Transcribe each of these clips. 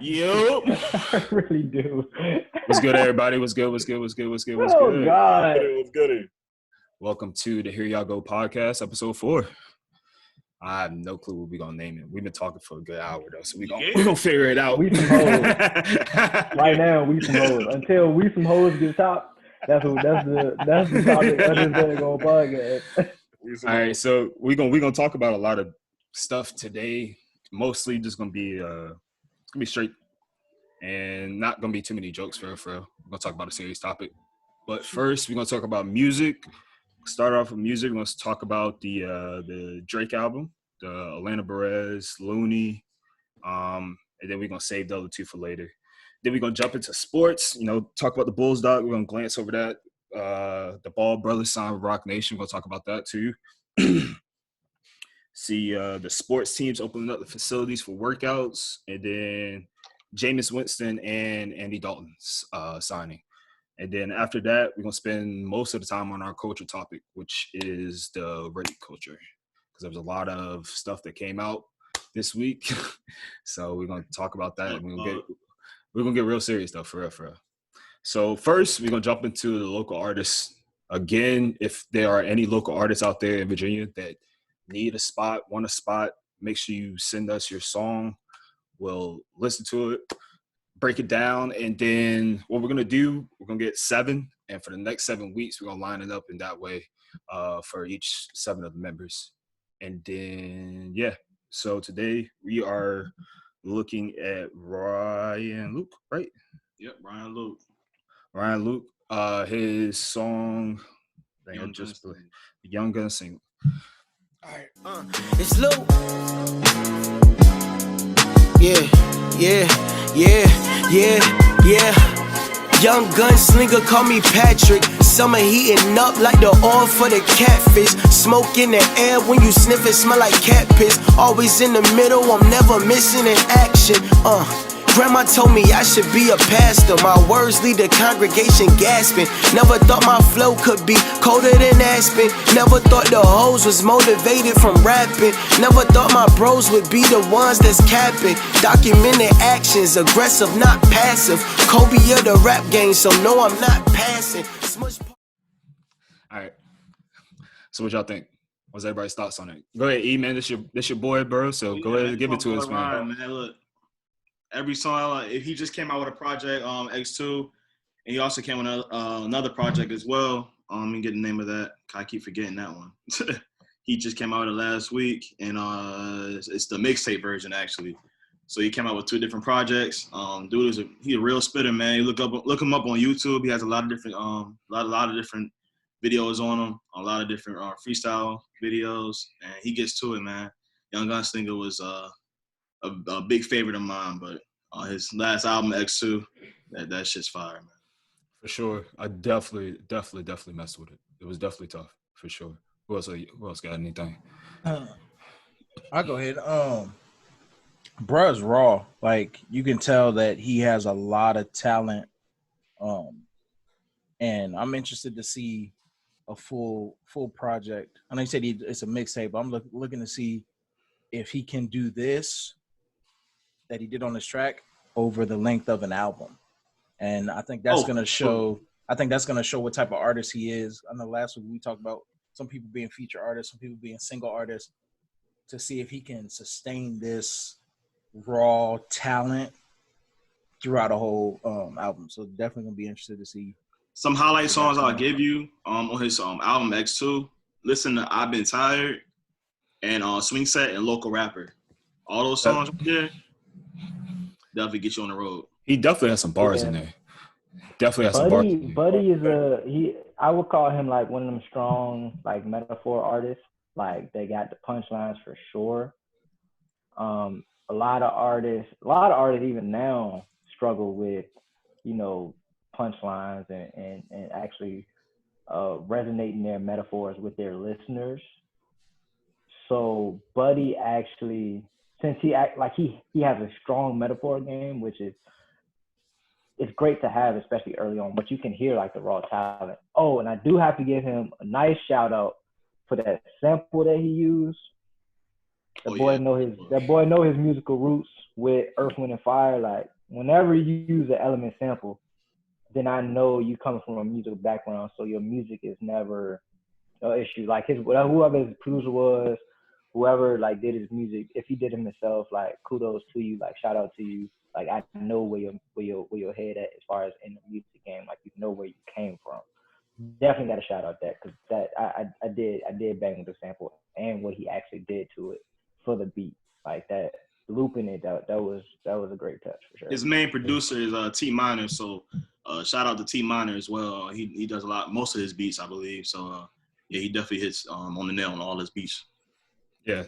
Yo. I really do. What's good, everybody? What's good? Oh, God. What's good? Welcome to the Here Y'all Go podcast, episode 4. I have no clue what we're going to name it. We've been talking for a good hour, though, so we're gonna figure it out. We some hoes. Right now, we some hoes. Until we some hoes get top, that's the topic of this There Go podcast. All right, so we're gonna talk about a lot of stuff today. Mostly just gonna be straight and not gonna be too many jokes for real. We're gonna talk about a serious topic. But first, we're gonna talk about music. Start off with music. Let's talk about the Drake album, the Alina Baraz, LOONEY, and then we're gonna save the other two for later. Then we're gonna jump into sports. Talk about the Bulls, doc. We're gonna glance over that. The Ball Brothers signed with Rock Nation. We're gonna talk about that too. See the sports teams opening up the facilities for workouts, and then Jameis, Winston, and Andy Dalton's signing. And then after that, we're going to spend most of the time on our culture topic, which is the rape culture, because there was a lot of stuff that came out this week. So we're going to talk about that, and we're going to get real serious, though, for real. So first, we're going to jump into the local artists. Again, if there are any local artists out there in Virginia that need a spot, want a spot, make sure you send us your song. We'll listen to it, break it down, and then what we're going to do, we're going to get 7, and for the next 7 weeks, we're going to line it up in that way for each 7 of the members. And then, so today we are looking at Ryan Luc, right? Yep, Ryan Luc. Ryan Luc, his song, Young Gun Single. All right, it's Luc. Yeah. Young gunslinger, call me Patrick. Summer heating up like the oil for the catfish. Smoke in the air when you sniff it, smell like cat piss. Always in the middle, I'm never missing an action. Grandma told me I should be a pastor. My words leave the congregation gasping. Never thought my flow could be colder than Aspen. Never thought the hoes was motivated from rapping. Never thought my bros would be the ones that's capping. Documented actions, aggressive, not passive. Kobe of the rap game, so no, I'm not passing. All right. So what y'all think? What's everybody's thoughts on it? Go ahead, E, man. This your boy, bro. So go ahead and give it to us, man. Look. Every song, if he just came out with a project, X2, and he also came with another project as well. Let me get the name of that. I keep forgetting that one. He just came out with it last week, and it's the mixtape version actually. So he came out with 2 different projects. Dude he's a real spitter, man. You look him up on YouTube. He has a lot of different lot of different videos on him, a lot of different freestyle videos, and he gets to it, man. Young Gunslinger was a big favorite of mine, but his last album, X2, that shit's fire, man. For sure. I definitely messed with it. It was definitely tough, for sure. Who else got anything? I'll go ahead. Bruh's raw. Like, you can tell that he has a lot of talent. And I'm interested to see a full project. I know you said it's a mixtape, but I'm looking to see if he can do this that he did on this track over the length of an album. And I think that's going to show what type of artist he is. I know last week we talked about some people being feature artists, some people being single artists, to see if he can sustain this raw talent throughout a whole album. So definitely going to be interested to see. Some highlight songs I'll give you on his album X2. Listen to I've Been Tired and Swing Set and Local Rapper. All those songs right there definitely get you on the road. He definitely has some bars in there. Definitely has some bars. Buddy is I would call him like one of them strong like metaphor artists. Like they got the punchlines for sure. A lot of artists even now struggle with, punchlines and actually resonating their metaphors with their listeners. So Buddy actually, since he has a strong metaphor game, which is it's great to have, especially early on, but you can hear like the raw talent. Oh, and I do have to give him a nice shout out for that sample that he used. That boy know his musical roots with Earth, Wind, and Fire. Like whenever you use an element sample, then I know you come from a musical background, so your music is never an issue. Like whoever his producer was, whoever like did his music, if he did it himself, like kudos to you, like shout out to you. Like I know where your head at as far as in the music game. Like you know where you came from. Definitely got to shout out that because that I did bang with the sample and what he actually did to it for the beat. Like that looping it that was a great touch for sure. His main producer is T Minor, so shout out to T Minor as well. He does most of his beats, I believe. So yeah, he definitely hits on the nail on all his beats. Yeah,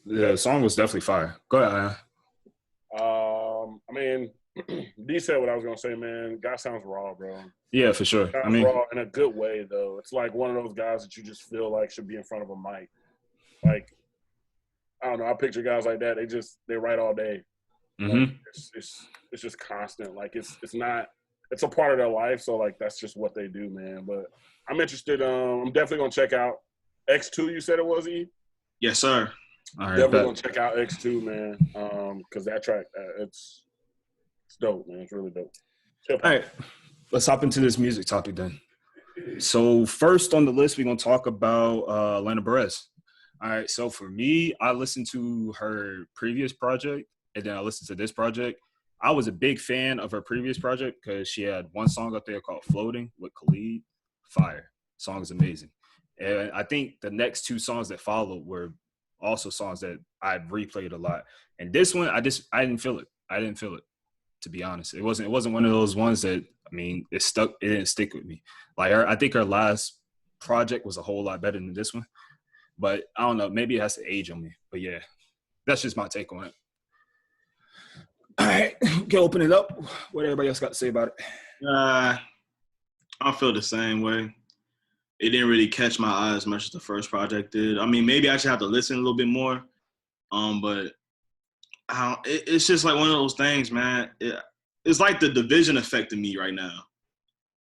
the song was definitely fire. Go ahead, I mean, D said what I was gonna say, man. Guy sounds raw, bro. Yeah, for sure. I mean, raw in a good way, though. It's like one of those guys that you just feel like should be in front of a mic. Like, I don't know. I picture guys like that. They write all day. Mm-hmm. Like, it's just constant. Like it's a part of their life. So like that's just what they do, man. But I'm interested. I'm definitely gonna check out X2. You said it was E? Yes, sir. All right, definitely gonna check out X2, man. Because that track, it's dope, man. It's really dope. All right, let's hop into this music topic then. So first on the list, we're gonna talk about Alina Baraz. All right, so for me, I listened to her previous project, and then I listened to this project. I was a big fan of her previous project because she had one song up there called "Floating" with Khalid. Fire, song is amazing. And I think the next two songs that followed were also songs that I've replayed a lot. And this one, I didn't feel it. I didn't feel it, to be honest. It wasn't one of those ones that, I mean, it didn't stick with me. Like I think her last project was a whole lot better than this one. But I don't know, maybe it has to age on me. But yeah, that's just my take on it. All right, can open it up. What everybody else got to say about it? I feel the same way. It didn't really catch my eye as much as the first project did. I mean, maybe I should have to listen a little bit more. But it's just like one of those things, man. It's like the Division effect of me right now.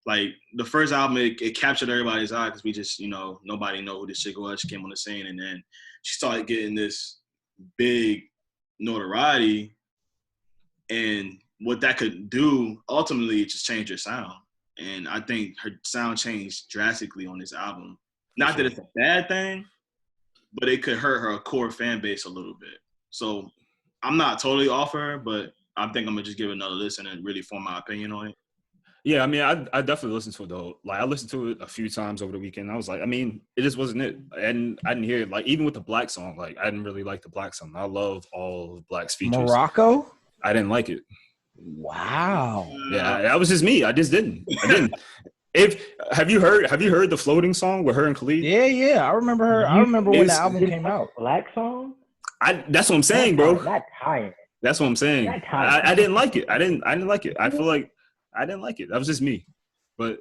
Like the first album, it captured everybody's eye because we just, nobody know who this chick was. She came on the scene, and then she started getting this big notoriety. And what that could do, ultimately, it just changed her sound. And I think her sound changed drastically on this album. Not that it's a bad thing, but it could hurt her core fan base a little bit. So I'm not totally off her, but I think I'm going to just give it another listen and really form my opinion on it. Yeah, I mean, I definitely listened to it, though. Like, I listened to it a few times over the weekend. I was like, I mean, it just wasn't it. And I didn't hear it. Like, even with the Black song, like, I didn't really like the Black song. I love all of Black's features. Morocco? I didn't like it. Wow. Yeah, that was just me. I didn't. Have you heard the Floating song with her and Khalid? Yeah. I remember her. I remember when the album came out. Black song? That's what I'm saying, bro. Not tired. That's what I'm saying. I didn't like it. I didn't like it. I feel like I didn't like it. That was just me. But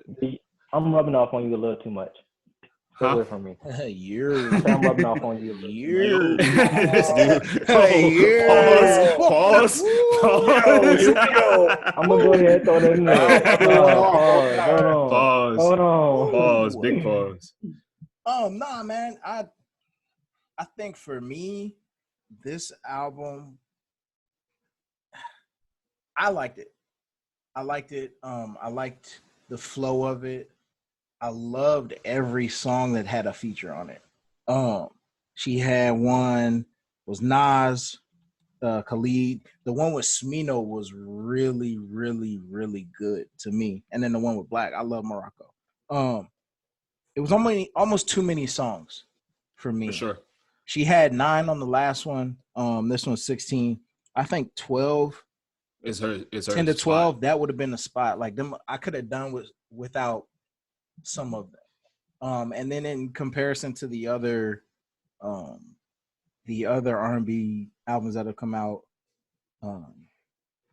I'm rubbing off on you a little too much. Stay away from me. I'm rubbing off on you a little. This dude. Pause. I'm gonna go ahead and throw that in there. Hold on. Pause. Big pause. Nah, man. I think for me, this album, I liked it. I liked the flow of it. I loved every song that had a feature on it. She had one was Nas, Khalid. The one with Smino was really, really, really good to me. And then the one with Black, I love Morocco. It was almost too many songs for me. For sure. She had 9 on the last one. This one's 16. I think 12 is her 10 to 12. Spot. That would have been a spot. Like them, I could have done without some of them. And then in comparison to the other R&B albums that have come out,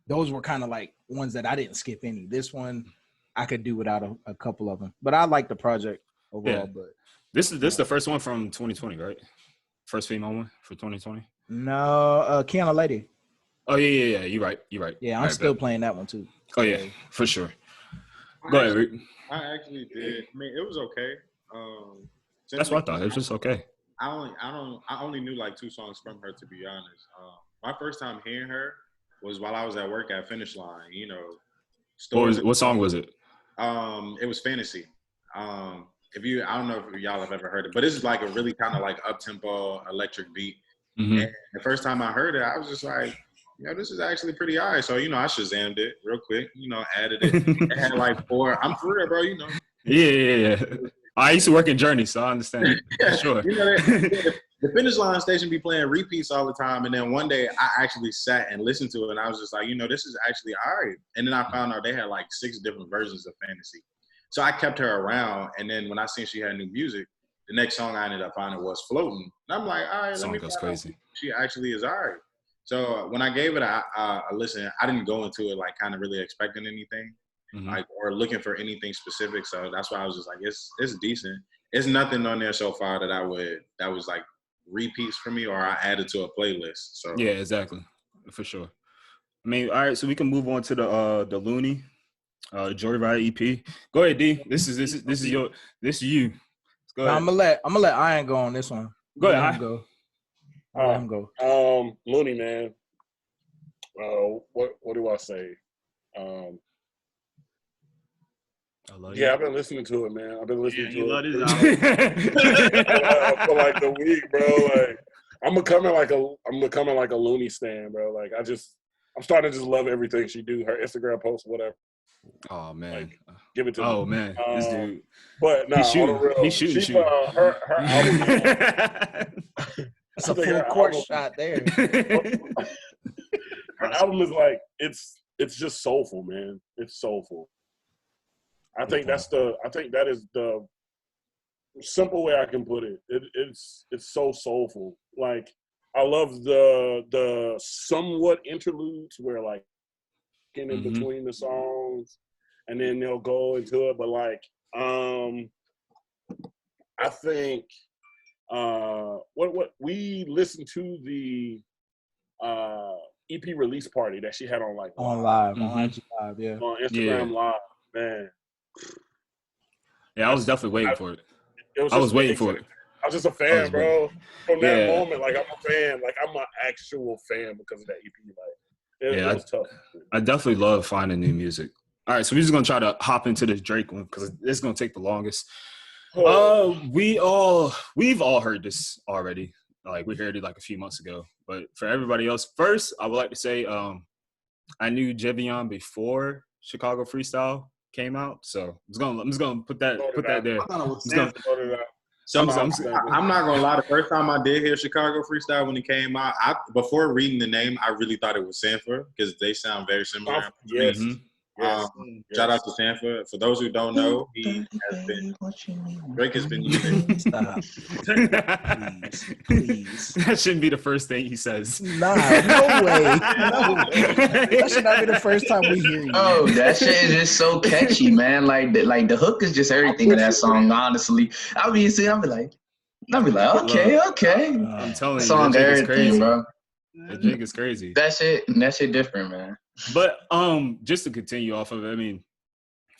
those were kind of like ones that I didn't skip any. This one, I could do without a couple of them. But I like the project overall. Yeah. But this is the first one from 2020, right? First female one for 2020. No, Kiana Lady. Oh yeah. You're right. Yeah, I'm still playing that one too. Oh yeah, for sure. Go ahead, Rick. I actually did. I mean, it was okay. That's what I thought. It was just okay. I only knew like 2 songs from her, to be honest. My first time hearing her was while I was at work at Finish Line. You know, What song was it? It was Fantasy. I don't know if y'all have ever heard it, but it's like a really kind of like up-tempo electric beat. Mm-hmm. And the first time I heard it, I was just like, this is actually pretty all right. So, I Shazammed it real quick, added it. It had like 4. I'm for real, bro, Yeah. I used to work in Journey, so I understand. For sure. The Finish Line station be playing repeats all the time. And then one day I actually sat and listened to it, and I was just like, this is actually all right. And then I found out they had like 6 different versions of Fantasy. So I kept her around. And then when I seen she had new music, the next song I ended up finding was Floating. And I'm like, all right, let me goes crazy. She actually is all right. So when I gave it a listen, I didn't go into it like kind of really expecting anything, like or looking for anything specific. So that's why I was just like, it's decent. It's nothing on there so far that was like repeats for me or I added to a playlist. So yeah, exactly, for sure. I mean, all right, so we can move on to the LOONEY Joyride EP. Go ahead, D. This is you. Go ahead. I'm gonna let Ian go on this one. Go ahead. Let him go. LOONEY, man. What do I say? I love I've been listening to it, man. I've been listening to it for like the week, bro. Like I'm becoming like a LOONEY stan, bro. Like I'm starting to just love everything she do. Her Instagram posts, whatever. Oh man, like, give it to me. Oh man, this dude. But no, he's shooting. Her album. That's a full court shot there. Her album is like it's just soulful, man. It's soulful. I think that is the simple way I can put it. It's so soulful. Like I love the somewhat interludes where like in between the songs, and then they'll go into it. But like I think what we listened to the EP release party that she had on like on live, on IG Live, yeah, on Instagram Live, man. Yeah, I was definitely waiting for it. I was waiting for it. I was just a fan, bro. From that moment, like I'm a fan. Like I'm an actual fan because of that EP. Like it was tough. I definitely love finding new music. All right, so we're just gonna try to hop into this Drake one because it's gonna take the longest. We've all heard this already. Like we heard it like a few months ago. But for everybody else, first I would like to say I knew Jevion before Chicago Freestyle came out, so I'm just gonna put that there. So I'm not gonna lie. The first time I did hear Chicago Freestyle when it came out, before reading the name, I really thought it was Sanford because they sound very similar. Yes. Shout out to Sanford. For those who don't know, Drake has been using. Stop. Please. That shouldn't be the first thing he says. Nah, no way. That should not be the first time we hear you. Oh, that shit is just so catchy, man. Like the hook is just everything in that song. Honestly, I'll be like, okay. I'm telling you, song that everything, is crazy, bro. That Drake is crazy. That shit different, man. But just to continue off of it, I mean,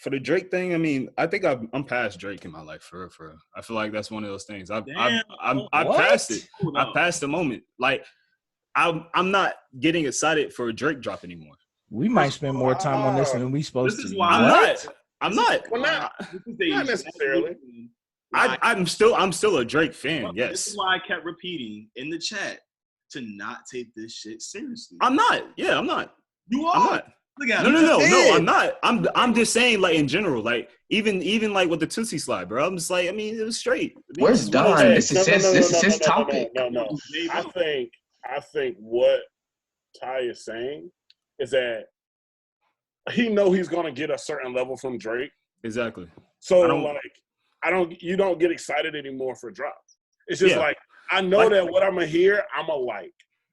for the Drake thing, I mean, I think I'm past Drake in my life, for real. I feel like that's one of those things. I passed it. I passed the moment. Like I'm not getting excited for a Drake drop anymore. We might spend more time on this than we supposed to. I'm not. Well, not necessarily. I'm still a Drake fan. Well, yes. This is why I kept repeating in the chat to not take this shit seriously. I'm not. Yeah, I'm not. You are. I'm not. Look at No, I'm not. I'm just saying, like, in general, like, even like with the Tootsie Slide, bro. I'm just like, I mean, it was straight. Where's Don? This is his topic. No. I think what Ty is saying is that he know he's gonna get a certain level from Drake. Exactly. So you don't get excited anymore for drops. It's just like I know that what I'm gonna hear, I'm gonna like.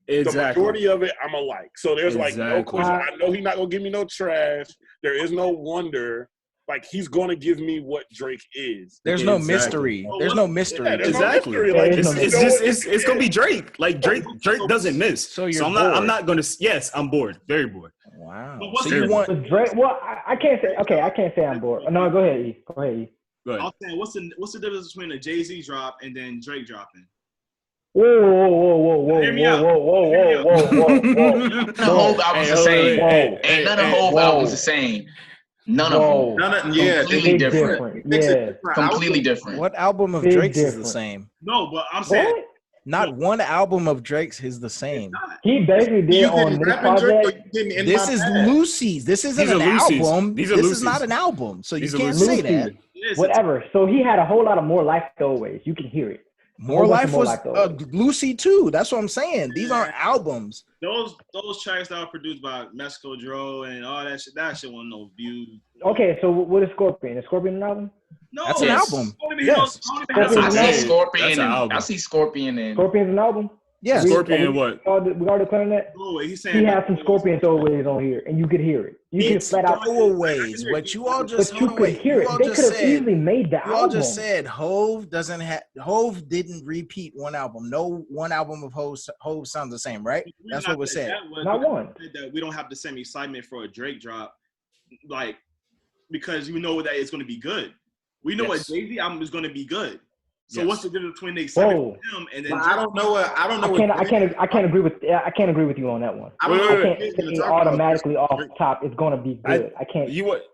Exactly. The majority of it, I'm like. So there's like no question. I know he's not gonna give me no trash. There is no wonder. Like he's gonna give me what Drake is. There's no mystery. There's no mystery. Yeah, exactly. No mystery. Like, it's gonna be Drake. Like Drake doesn't miss. So I'm not gonna. Yes, I'm bored. Very bored. Wow. So you want Drake? Well, I can't say. Okay, I can't say I'm bored. No, go ahead, E. Go ahead, E. I'm saying, what's the difference between a Jay-Z drop and then Drake dropping? Whoa. Hear me out. None of Hove albums the same. Ain't none of Hove albums the same. None of them. Completely different. Completely different. What album of Big Drake's is different. the same? No, but I'm saying What? Not one album of Drake's is the same. He basically did on this project. This is Lucy's. This isn't an album. This is not an album. So you can't say that. Whatever. So he had a whole lot of More Life Throwaways. You can hear it. More Life was Lucy too. That's what I'm saying. These aren't albums. Those tracks that were produced by Mexico Dro and all that shit won no views. Okay, so what is Scorpion? Is Scorpion an album? No, that's an album. Yes. I see Scorpion and I see Scorpion and Scorpion's an album? Yes. Scorpion and what? We already declaring that? No, he's saying he has some Scorpion throwaways on here, and you could hear it. You can flat out throwaways. But you all just you could hear it. They could have easily made the album. You all just said Hove didn't repeat one album. No one album of Hove sounds the same, right? That's what was said. Not one. That we don't have the same excitement for a Drake drop, like because you know that it's going to be good. We know what Jay-Z album is going to be good. So what's the difference between the excitement for him and then I don't know. I can't agree with you on that one. I can't say automatically off the top it's going to be good. I can't. You want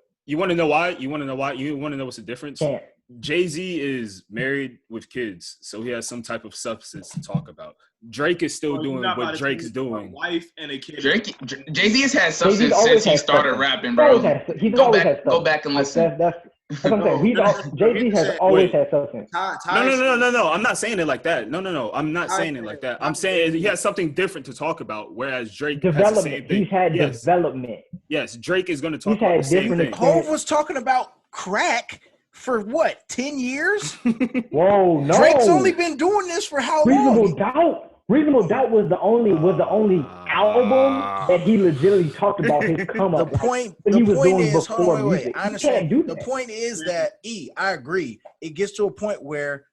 to know why? You want to know what's the difference? Can't. Jay-Z is married with kids, so he has some type of substance to talk about. Drake is still doing what Drake's doing. Wife and a kid. Jay-Z has had substance since he started rapping, bro. Go back and listen. That's what I'm saying. Jay-Z has always had substance. No. I'm not saying it like that. No. I'm not saying it like that. I'm saying he has something different to talk about, whereas Drake has the same thing. He's had development. Yes, Drake is going to talk about the same thing. Hove was talking about crack for what, 10 years? Whoa, no. Drake's only been doing this for how long? Reasonable Doubt was the only album that he legitimately talked about his come up. The point is that I agree. It gets to a point where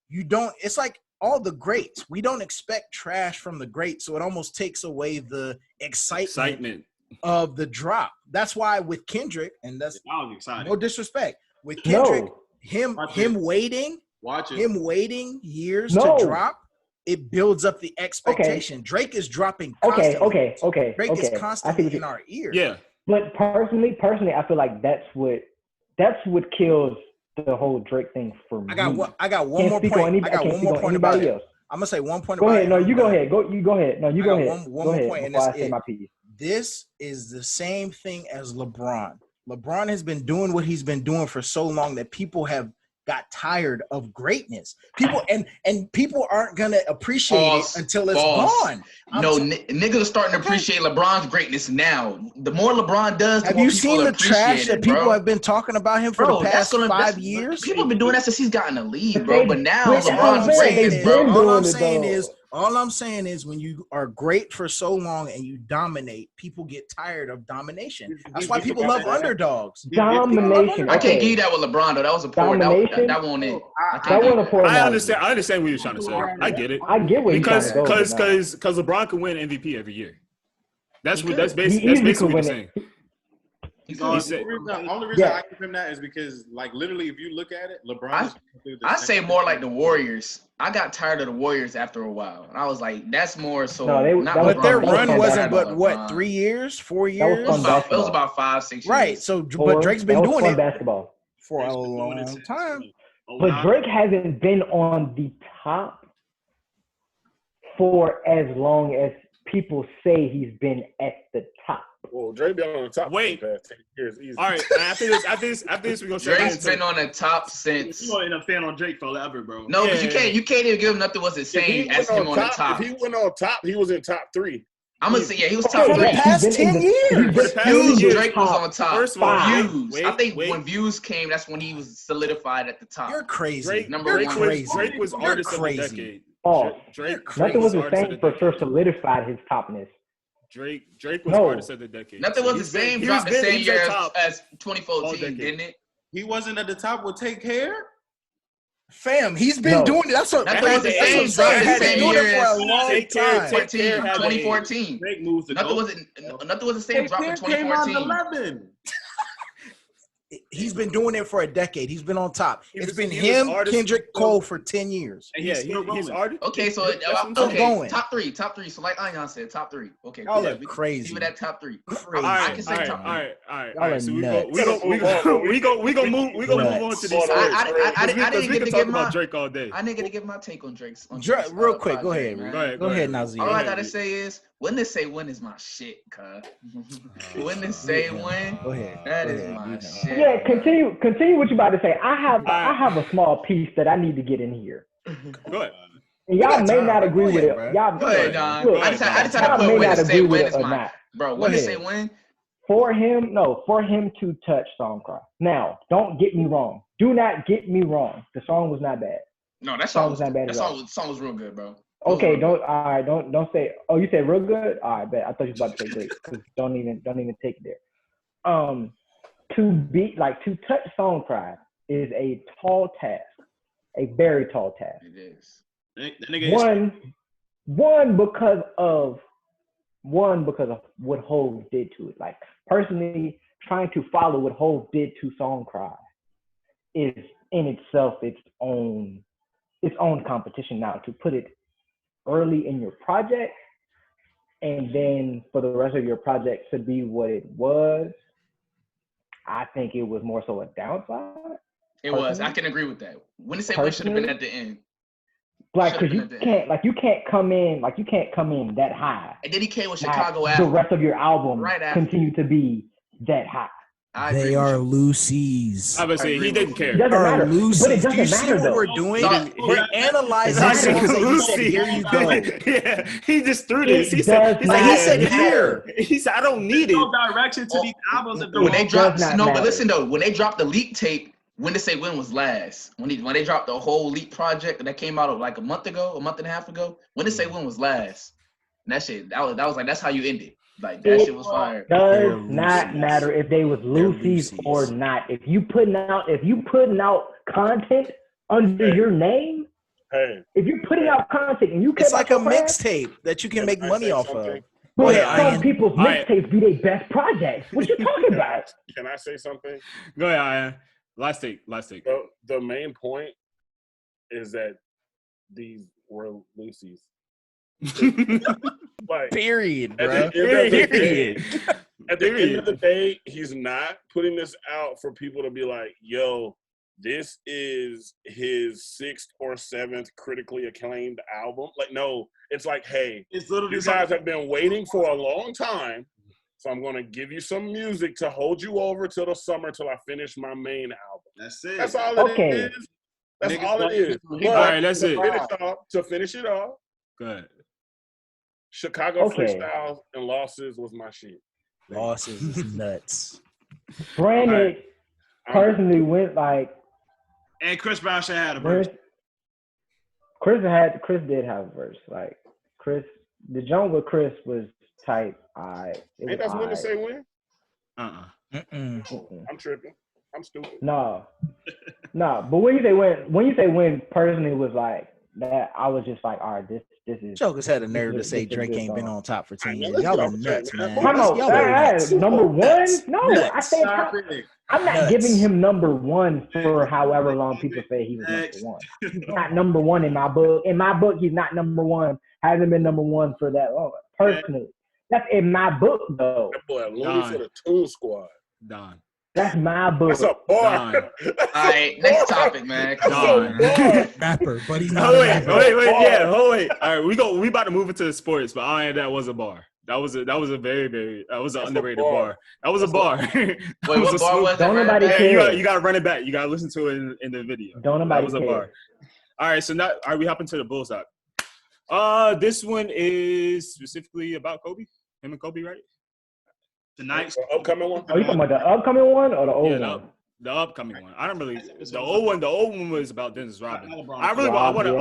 you don't. It's like all the greats. We don't expect trash from the greats, so it almost takes away the excitement of the drop. That's why with Kendrick, and that's no disrespect with Kendrick, him waiting years to drop. It builds up the expectation. Okay. Drake is dropping constantly. Okay. Drake is constantly in our ear. Yeah. But personally, I feel like that's what kills the whole Drake thing for me. I got one more point. I got one more point about it. I'm gonna say one point about it. No, you go ahead. You go ahead. No, you go ahead. One more point, and I say my piece. This is the same thing as LeBron. LeBron has been doing what he's been doing for so long that people have got tired of greatness. People and people aren't gonna appreciate it until it's gone. Niggas are starting to appreciate LeBron's greatness now. The more LeBron does, have you seen the trash that people have been talking about him for the past 5 years? People have been doing that since he's gotten the lead, bro. But now LeBron's great, bro. All I'm saying is when you are great for so long and you dominate, people get tired of domination. That's why people love underdogs. Domination. I can't give you that with LeBron though. That was a poor. That won't it. I understand what you're trying to say. I get it. I get what you're trying to go. Because LeBron can win MVP every year. That's basically what you're saying. The only reason I give him that is because, like, literally, if you look at it, LeBron. I say more like the Warriors. I got tired of the Warriors after a while, and I was like, "That's more so." But their run wasn't but 3 years, 4 years. It was about 5-6 years. Right. So, but Drake's been doing it basketball for a long time. But Drake hasn't been on the top for as long as people say he's been at the top. Well, Drake been on the top for the past 10 years. Easy. All right, after this, we're gonna say Drake's been on the top since. You ain't a fan on Drake forever, bro. No, because you can't even give him nothing was the same as him on the top. If he went on top, he was in top 3. I'm gonna say he was top 3 for the past 10 years. Drake was on top. First of all, views. I think when views came, that's when he was solidified at the top. You're crazy. Drake was artist of the decade. Nothing was the same for sure solidified his topness. Drake was artist of the decade. Nothing was the same. Dropped the same year as 2014, didn't it? He wasn't at the top with Take Care. Fam, he's been doing it. That's what nothing was the same. Dropped the same year for a long time. 2014. Nothing was the same. Dropped in 2014. He's been doing it for a decade. He's been on top. It's been him, Kendrick, Cole for 10 years. And he's artist. Okay, so going. top three. So like Ayan said, top three. Okay, y'all are crazy. Leave it at top three. Crazy. I can say top three. All right. So we gonna move on to these. I didn't get to give my Drake all day. I didn't get to give my take on Drake's. Real quick, go ahead, man. Go ahead, Nazir. All I gotta say is when they say when is my shit, cuz. When they say when, go ahead. That is my shit. Yeah, continue what you about to say. I have a small piece that I need to get in here. Go ahead. And y'all may not agree with it. Y'all go ahead, Don. I just had to put when to say when is my. Bro, when to say when? For him to touch Song Cry. Now, don't get me wrong. Do not get me wrong. The song was not bad. No, that song was not bad. That song was real good, bro. Okay, don't say. Oh, you said real good. All right, bet. I thought you were about to say great. Don't even take it there. To touch Song Cry is a tall task, a very tall task. It is. One because of what Hov did to it. Like personally, trying to follow what Hov did to Song Cry is in itself its own competition. Now to put it early in your project and then for the rest of your project to be what it was, I think it was more so a downside. It was. I can agree with that. When they say we should have been at the end. Like, cause you can't come in that high. And then he came with Chicago after. The rest of your album continue to be that high. They are Lucy's. I was saying he didn't care. It doesn't matter. But it doesn't Do you see matter what though. we're doing? We're analyzing Lucy. Here you go. Yeah, he just threw this. He said here. He said I don't need it. No direction to these albums. When they dropped but listen though, when they dropped the leak tape, when they say when was last? When they dropped the whole leak project that came out like a month and a half ago. When they say when was last? And that shit, that was like that's how you end it. Like that shit was fire. Does not matter if they was Lucy's or not. If you putting out content under your name, if you're putting out content and you it's like a mixtape that you can make money off of. But some people's mixtapes be their best projects. What you talking about? Can I say something? Go ahead, Ian. Last take. The main point is that these were Lucy's. Like, period, bro. At the end of the day, he's not putting this out for people to be like, yo, this is his 6th or 7th critically acclaimed album. Like, no, it's like, hey, you guys have been waiting for a long time, so I'm going to give you some music to hold you over till the summer till I finish my main album. That's it. That's all it is. That's all it is. All right, that's it. To finish it off, go ahead. Chicago Freestyles and Losses was my shit. Losses is nuts. Brandon personally went like. And Chris Brown should have had a verse. Chris did have a verse. Like the joint with Chris was tight. Ain't that when to say when? Mm-mm. I'm tripping. I'm stupid. No. But when you say when personally was like that, I was just like, all right, this is. Jokers had a nerve to say Drake ain't been on top for 10 years. Y'all are nuts, man. Number one? No, I say I'm not giving him number one for however long people say he was number one. He's not number one in my book. In my book, he's not number one. Hasn't been number one for that long. Personally. That's in my book, though. That boy Looney for the Toon Squad. Don. That's my book. That's a bar. All right, next topic, man. Rapper, but he's not. Wait. All right, we about to move into the sports, but that was a bar. That was an underrated bar. That was a bar. Wait, what bar was Don't that? nobody care. You gotta run it back. You gotta listen to it in the video. Don't nobody That was care. a bar. All right, so now we hopping to the Bulls side. This one is specifically about Kobe. Him and Kobe, right? Tonight's upcoming one. Are you talking about the upcoming one or the old one? The upcoming one. I don't really. The old one was about Dennis Rodman. I want to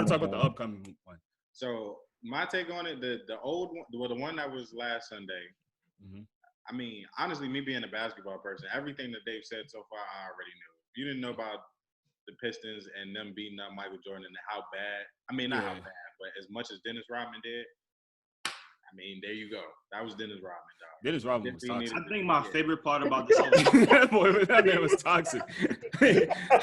talk about the upcoming one. So my take on it, the old one, the one that was last Sunday. Mm-hmm. I mean, honestly, me being a basketball person, everything that they've said so far, I already knew. If you didn't know about the Pistons and them beating up Michael Jordan and how bad. I mean, not how bad, but as much as Dennis Rodman did. I I mean, there you go. That was Dennis Rodman, dog. Dennis Rodman was toxic. I think my favorite part about this whole That man was toxic.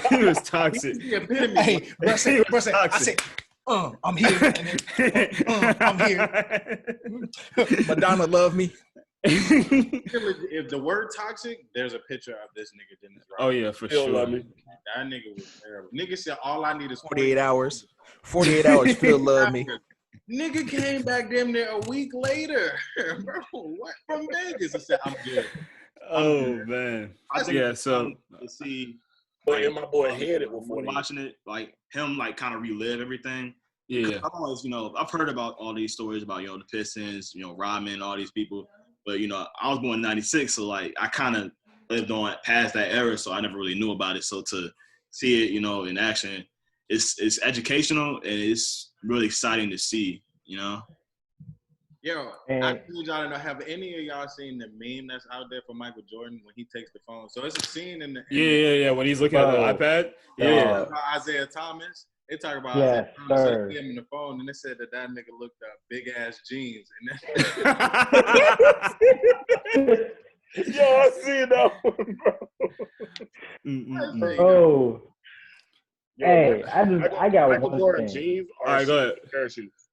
He was toxic. He's the epitome. Hey, bro, I said, I'm here. And then, I'm here. Madonna love me. If the word toxic, there's a picture of this nigga Dennis Rodman. Oh yeah, for Still sure. love me. That nigga was terrible. Nigga said all I need is 48 hours. 48 hours, Phil love me. Nigga came back damn near a week later. Bro, what? From Vegas. He said, I'm good. Oh man. I think Yeah. it's So fun to see. But in my boy head, it was We're 40. watching it, like him, like kind of relive everything. yeah. I've always, I've heard about all these stories about, the Pistons, Rodman, all these people. But, I was born in 96, so, like, I kind of lived on past that era, so I never really knew about it. So to see it, in action, it's educational and it's really exciting to see, Yo, And- I need y'all to know, have any of y'all seen the meme that's out there for Michael Jordan when he takes the phone? So it's a scene in the Yeah. When he's looking at Bro. the iPad. They Yeah. talk about Isaiah Thomas. They talk about Yes, Isaiah Thomas. sir. They him in the phone, and they said that nigga looked up big ass jeans. And Yo, I see it now, bro. Oh, Yo, hey, I got Michael one Jordan thing. jeans All are right, go ahead. parachutes.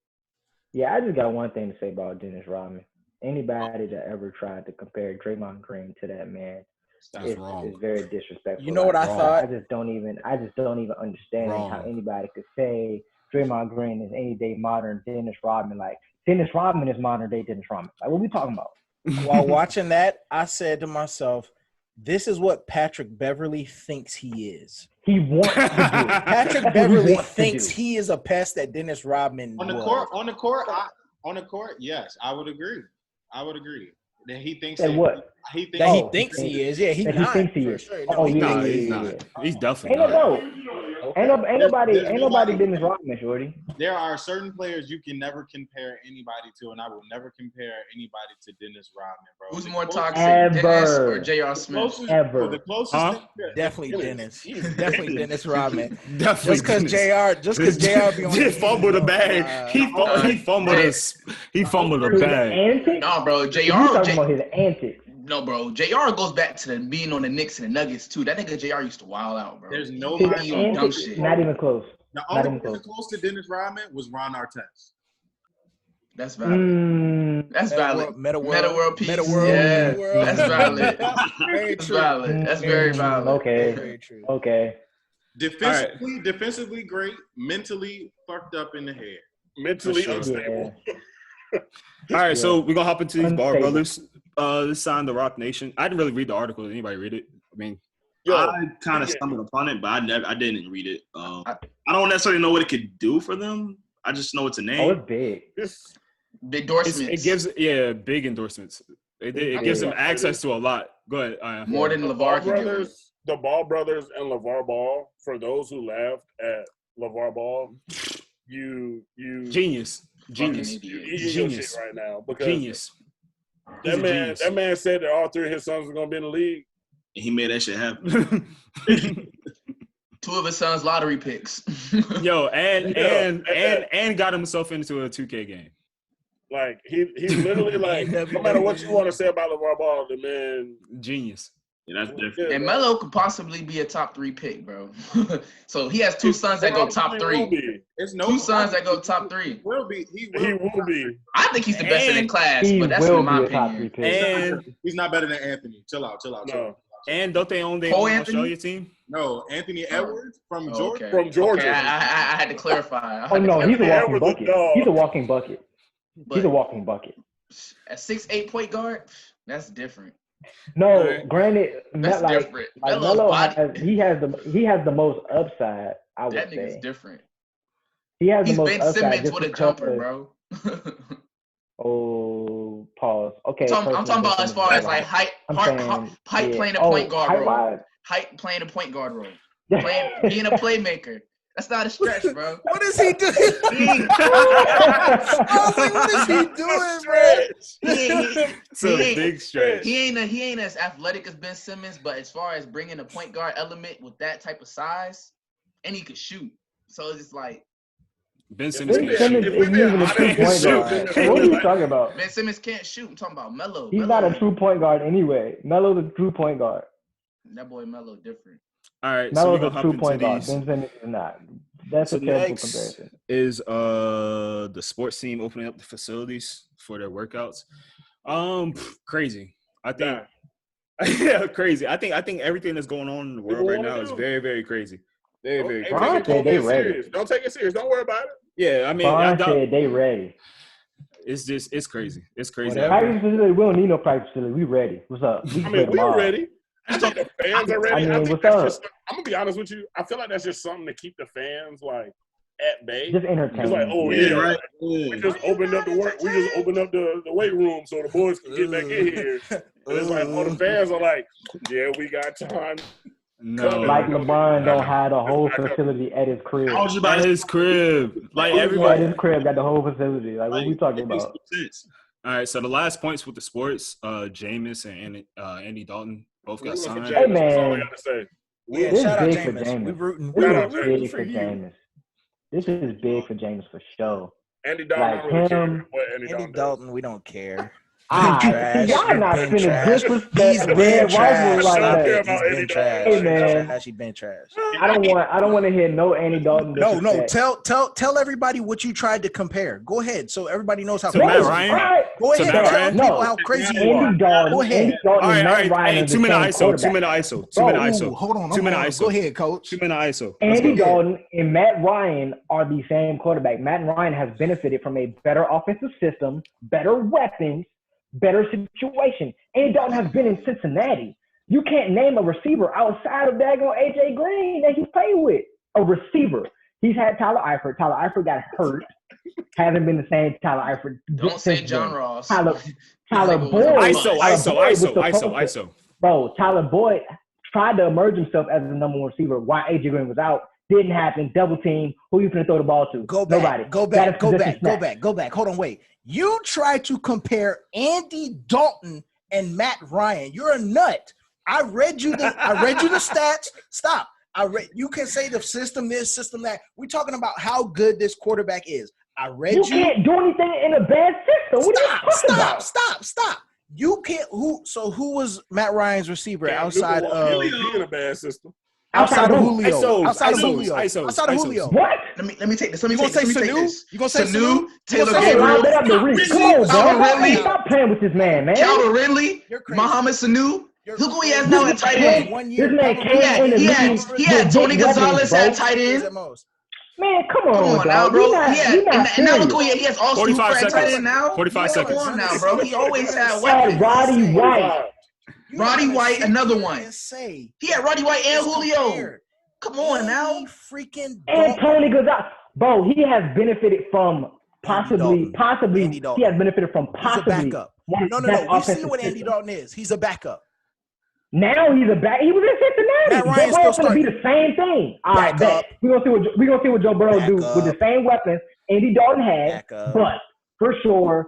Yeah, I just got one thing to say about Dennis Rodman. Anybody that ever tried to compare Draymond Green to that man That's wrong. is very disrespectful. You know what I Wrong. thought? I just don't even understand Wrong. how anybody could say Draymond Green is any day modern Dennis Rodman. Like Dennis Rodman is modern day Dennis Rodman. Like what we talking about? While watching that, I said to myself, this is what Patrick Beverly thinks he is. He wants to do. Patrick That's what he Beverly wants to thinks do. he is a pest that Dennis Rodman on the was. court, yes, I would agree. That he thinks That what? he thinks That he Oh, thinks he is. Yeah, he that not. he thinks he for is. sure. Oh, he yeah, Nah, not. he's yeah, not. yeah. He's definitely Ain't no not. no. Okay. Ain't nobody nobody- Dennis Rodman, shorty. there are certain players you can never compare anybody to, and I will never compare anybody to Dennis Rodman, bro. Who's The more closest- toxic, Ever. Dennis or J.R. Smith? Closest, Ever. The closest Huh? thing, Definitely Dennis. Definitely Dennis Rodman. Definitely. Just because JR be on He the fumbled the bag. He fumbled the His bag. antics? No, bro. You talking about his antics. No, bro. JR goes back to the being on the Knicks and the Nuggets too. That nigga JR used to wild out, bro. There's His nobody. He on dumb antics, shit. not even close. The Not only even person close. close to Dennis Rodman was Ron Artest. That's valid. That's valid. Meta Meta world peace. Meta world. Yeah, Meta world. that's valid. Very That's true. valid. That's very valid. Okay. Very true. Okay. Defensively great, mentally fucked up in the head. Mentally For sure. unstable. Yeah. All right, so we're gonna hop into these Bar Unstable. Brothers. This signed the Rock Nation. I didn't really read the article. Did anybody read it? I mean, Yo, I kind of yeah. stumbled upon it, but I didn't read it. I don't necessarily know what it could do for them. I just know it's a Oh, name. it's big. This Big endorsements. it gives big endorsements. It gives them access to a lot. Go ahead. more than the LeVar Ball can give. brothers, the Ball brothers, and LeVar Ball. For those who laughed at LeVar Ball, you Genius. Fucking Genius. idiot. you eating your Genius. shit right now because Genius. He's a genius. that man said that all three of his sons were gonna be in the league. And he made that shit happen. Two of his sons lottery picks. Yo, and got himself into a 2K game. Like he literally like no matter what you want to say about LeVar Ball, the man. Genius. Yeah, that's different. And Melo could possibly be a top 3 pick, bro. So he has two sons that go top 3. It's no Two sons that go top 3. Will be. He will be. I think he's the best in the And class, He but that's will in my be a top 3 opinion. pick. And He's not better than Anthony. Chill out. No. and don't they own their Cole own Anthony? Australia team? No, Anthony Edwards from Georgia. Okay. From Georgia. Okay, I had to clarify. Oh no, he's a Anthony walking Edwards is bucket. dog. He's a walking bucket. He's a But walking bucket. a 6'8" point guard, that's different. No, Right. granted, That's like different. like Melo's Melo body, he has the most upside. I would that nigga's say different. he has He's the most Ben upside. Simmons just with a because- jumper, bro. Oh, pause. Okay, I'm first talking about Ben as Simmons far is as like height, I'm height, saying, height yeah. playing a point guard role. height-wise? Height playing a point guard role. Being a playmaker. That's not a stretch, bro. What is he doing? I was like, what is he doing, bro? It's a big stretch. He ain't as athletic as Ben Simmons, but as far as bringing a point guard element with that type of size, and he could shoot. So it's just like Ben Simmons Ben can't Simmons shoot. isn't even a true point guard. What are you talking about? Ben Simmons can't shoot. I'm talking about Melo. He's not a true point guard anyway. Melo's a true point guard. That boy Melo different. All right, so we're Melo's gonna a hop true into point guard. these. Ben Simmons is not. That's So a terrible next comparison. is the sports team opening up the facilities for their workouts. Crazy. I think yeah, crazy. I think everything that's going on in the world right now is very, very crazy. Very, very crazy. Ron said they ready. Don't take it serious. Don't worry about it. Yeah, I mean, Ron said they ready. it's crazy. It's crazy. Practice facility, we don't need no practice facility. We ready. What's up? We I mean, we're tomorrow. ready. I think the fans are ready. I mean, think what's that's up? just, I'm gonna be honest with you. I feel like that's just something to keep the fans like at bay. Just entertaining. It's like, oh Yeah, yeah, right. we just opened up the work. We just opened up the weight room so the boys can get back in here. And it's like all the fans are like, yeah, we got time. No, Like LeBron don't have the whole facility at his crib. I was just about at to his crib. Like At everybody. his crib got the whole facility. Like what we talking it makes about? no sense. All right, so the last points with the sports, Jameis and Andy Dalton both got signed. Hey, man. That's all I got to say. Yeah, This shout out big for Jameis. Jameis. We rooting. This Shout out is Jameis. big for Jameis. This is big for Jameis for sure. Andy Dalton, Like I don't really care him, what Andy Andy Dalton does. Dalton, we don't care. Y'all not Been finna trash. disrespect He's Red been Rifle trash. like I don't care that. about He's Andy been Dalton. trash. Hey, man. Actually been trash. I don't want to hear no Andy Dalton No, disrespect. tell everybody what you tried to compare. Go ahead, so everybody knows how To crazy Matt you Ryan? are. Right. Go To ahead, Matt tell Ryan? people No. how crazy you are. Andy Dalton, Go ahead. Andy Dalton All and right, Matt Ryan hey, are the 2 minute same ISO, 2 quarterback. minute ISO, 2 Bro, minute Ooh, ISO, hold on. 2 minute ISO. Go ahead, coach. 2 minute ISO. Let's Andy go. Dalton and Matt Ryan are the same quarterback. Matt Ryan has benefited from a better offensive system, better weapons, better situation. Andy Dalton has been in Cincinnati. You can't name a receiver outside of daggone AJ Green that he's played with. A receiver. He's had Tyler Eifert. Tyler Eifert got hurt. Hasn't been the same Tyler Eifert. Don't say since John then. Ross. Tyler Nigga Boyd. was a ISO, Tyler ISO, Boyd was ISO, supposed ISO, to- ISO. Bro, Tyler Boyd tried to emerge himself as the number one receiver while AJ Green was out. Didn't happen. Double team. Who you finna throw the ball to? Go back. Nobody. Go That is back. Go position back. Go snap. back. Go back. Hold on. Wait. You try to compare Andy Dalton and Matt Ryan. You're a nut. I read you the stats. Stop. You can say the system this, system that. We're talking about how good this quarterback is. I read You can't do anything in a bad system. What are you talking about? Stop. You can't. Who was Matt Ryan's receiver outside of in a bad system? outside of Julio? ISO, Outside of ISO, Julio. ISO, Outside of ISO. Julio. What? Let me take this. Let me You take gonna this. say Let me take Sanu? this. You gonna say Sanu, Taylor Hey, line that Gabriel, up the reach. Come on, Calvin bro. Ridley. Stop playing with this man, man. Calvin Ridley, You're crazy. Muhammad Sanu. You're Look who he crazy. has now at tight end. 1 year. This man Calvin came Ridley. in the He league had, he had with Tony big weapons, Gonzalez bro. at tight Years end. at most. Man, come Come on, on now, dog. bro. He not And now look who serious. he has. Austin 45 Hooper at tight seconds. end now. 45 Come seconds. on now, bro. He always had Had weapons. Roddy White. Roddy White, another one. Say He had Roddy White and it's Julio. compared. Come on now. Andy freaking And Dalton. Tony Gonzalez. Bro, he has benefited from possibly Andy Dalton. he has benefited from He's a possibly backup. one of No. the best We've offensive seen what Andy systems. Dalton is. He's a backup. Now he's a back. He was in Cincinnati. Matt Joe Ryan's Burrow's still gonna be the same thing. All right, Backup. bet. We're gonna see what Joe Burrow do with the Backup. same weapons Andy Dalton had. Backup. But for sure,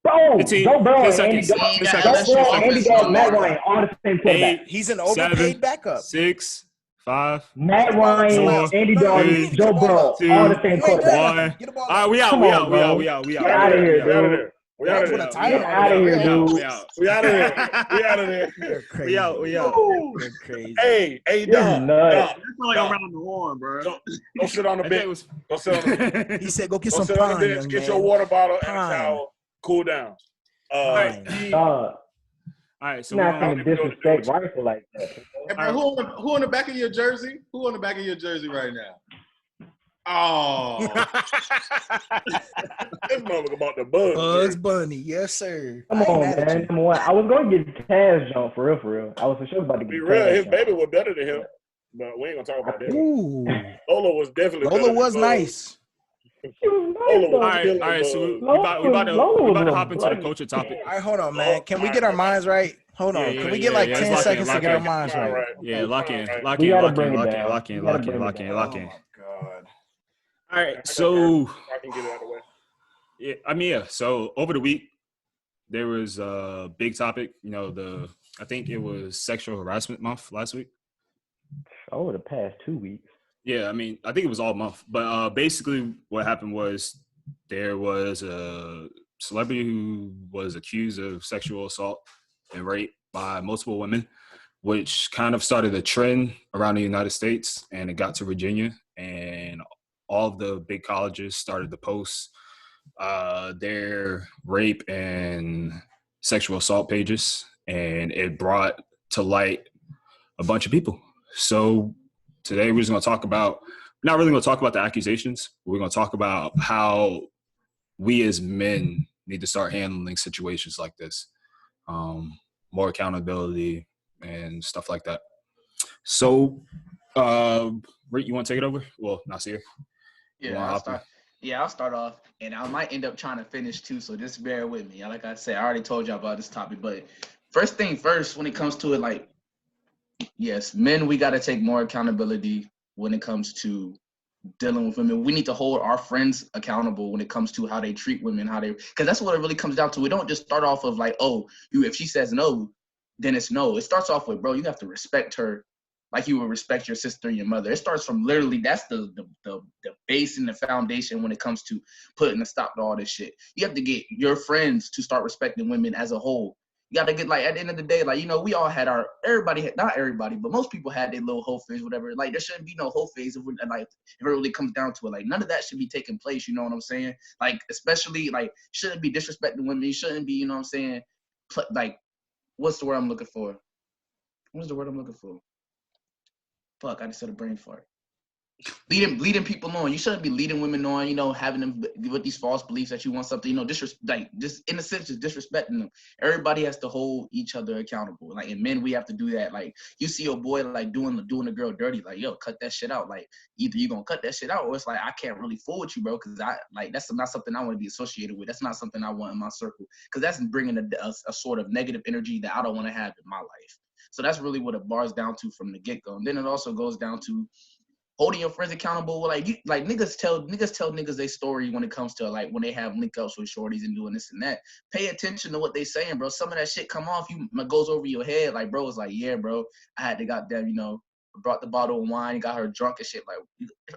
Joe 15 Burrow and Andy seconds. Dalton, 10 Joe seconds. Burrow and Andy Dalton, Matt Backup. Ryan, all the same quarterback. 8, He's an 7, overpaid backup. 6, 5, Matt Ryan, Andy No, Dalton, you need to get Joe the ball Burrow, up. 2, all the same You ain't done quarterback. nothing. 1. Get the ball All right, up. we out. Come We on, out. We bro. out. We out. We Get out. out of here, We out of dude. there. We out of Put a there. timer Get on out of it. here, We out. dude. We out. We out of there. We out of there. You're crazy. We out. We out. You're crazy. Hey, You're Doc. nuts. Doc, I feel like I'm around the horn, bro. Don't sit on the I think bench. it was. Don't sit on the bench. He said, "Go get Don't some sit on the pine, bench. young Get man." your water bottle and a Pine. towel. Cool down. right. Dog, All right. So you're we're not gonna, gonna disrespect Rifle like that. Hey, bro, who on the back of your jersey? Who on the back of your jersey right now? Oh, This motherfucker about the bug. Bugs Bunny, yes sir. Come I ain't on, mad at man. you. Number one, I was going to get Taz jump for real. I was for sure about to Be get real, Taz his jump. baby was better than him. But we ain't gonna talk about that. Ooh, Lola was definitely better Lola than was Bug. nice. She was Lola nice, was though. all right. All right. So we about to hop into the culture topic. All right, hold on, man. Can we get our minds right? Hold on. Can we get like 10 Lock in, seconds to lock get our in. minds All right? right. Yeah, lock in, lock We in, gotta lock bring in, it lock in, down. lock in, We gotta lock in, bring it lock in, down. lock in. God. All right. So I can get it out of the way. yeah, I mean, yeah. So over the week, there was a big topic. You know, I think it was Sexual Harassment Month last week. Over the past 2 weeks. Yeah, I mean, I think it was all month. But basically what happened was there was a celebrity who was accused of sexual assault and rape by multiple women, which kind of started a trend around the United States, and it got to Virginia, and all of the big colleges started to post their rape and sexual assault pages, and it brought to light a bunch of people. So today we're just going to talk about, not really going to talk about the accusations. We're going to talk about how we as men need to start handling situations like this. More accountability and stuff like that. So, Rick, you want to take it over? Well, Nasir. Yeah, I'll start off, and I might end up trying to finish too. So just bear with me. Like I said, I already told y'all about this topic, but first thing first, when it comes to it, like, yes, men, we got to take more accountability when it comes to dealing with women. We need to hold our friends accountable when it comes to how they treat women, because that's what it really comes down to. We don't just start off of like, oh, if she says no, then it's no. It starts off with, bro, you have to respect her like you would respect your sister and your mother. It starts from literally, that's the base and the foundation when it comes to putting a stop to all this shit. You have to get your friends to start respecting women as a whole. You got to get, like, at the end of the day, like, we all had not everybody, but most people had their little whole phase, whatever. Like, there shouldn't be no whole phase if it really comes down to it. Like, none of that should be taking place, you know what I'm saying? Like, especially, like, shouldn't be disrespecting women. You shouldn't be, you know what I'm saying? Like, what's the word I'm looking for? Fuck, I just said a brain fart. Leading people on. You shouldn't be leading women on, having them with these false beliefs that you want something, just in a sense, just disrespecting them. Everybody has to hold each other accountable. Like, and men, we have to do that. Like, you see your boy, like, doing a girl dirty, like, yo, cut that shit out. Like, either you gonna cut that shit out, or it's like, I can't really fool with you, bro, because that's not something I want to be associated with. That's not something I want in my circle, because that's bringing a sort of negative energy that I don't want to have in my life. So that's really what it bars down to from the get-go. And then it also goes down to holding your friends accountable. Like, niggas tell niggas their story when it comes to, like, when they have link ups with shorties and doing this and that. Pay attention to what they saying, bro. Some of that shit come off, goes over your head. Like, bro, it's like, yeah, bro, I had to goddamn, brought the bottle of wine, got her drunk and shit. Like,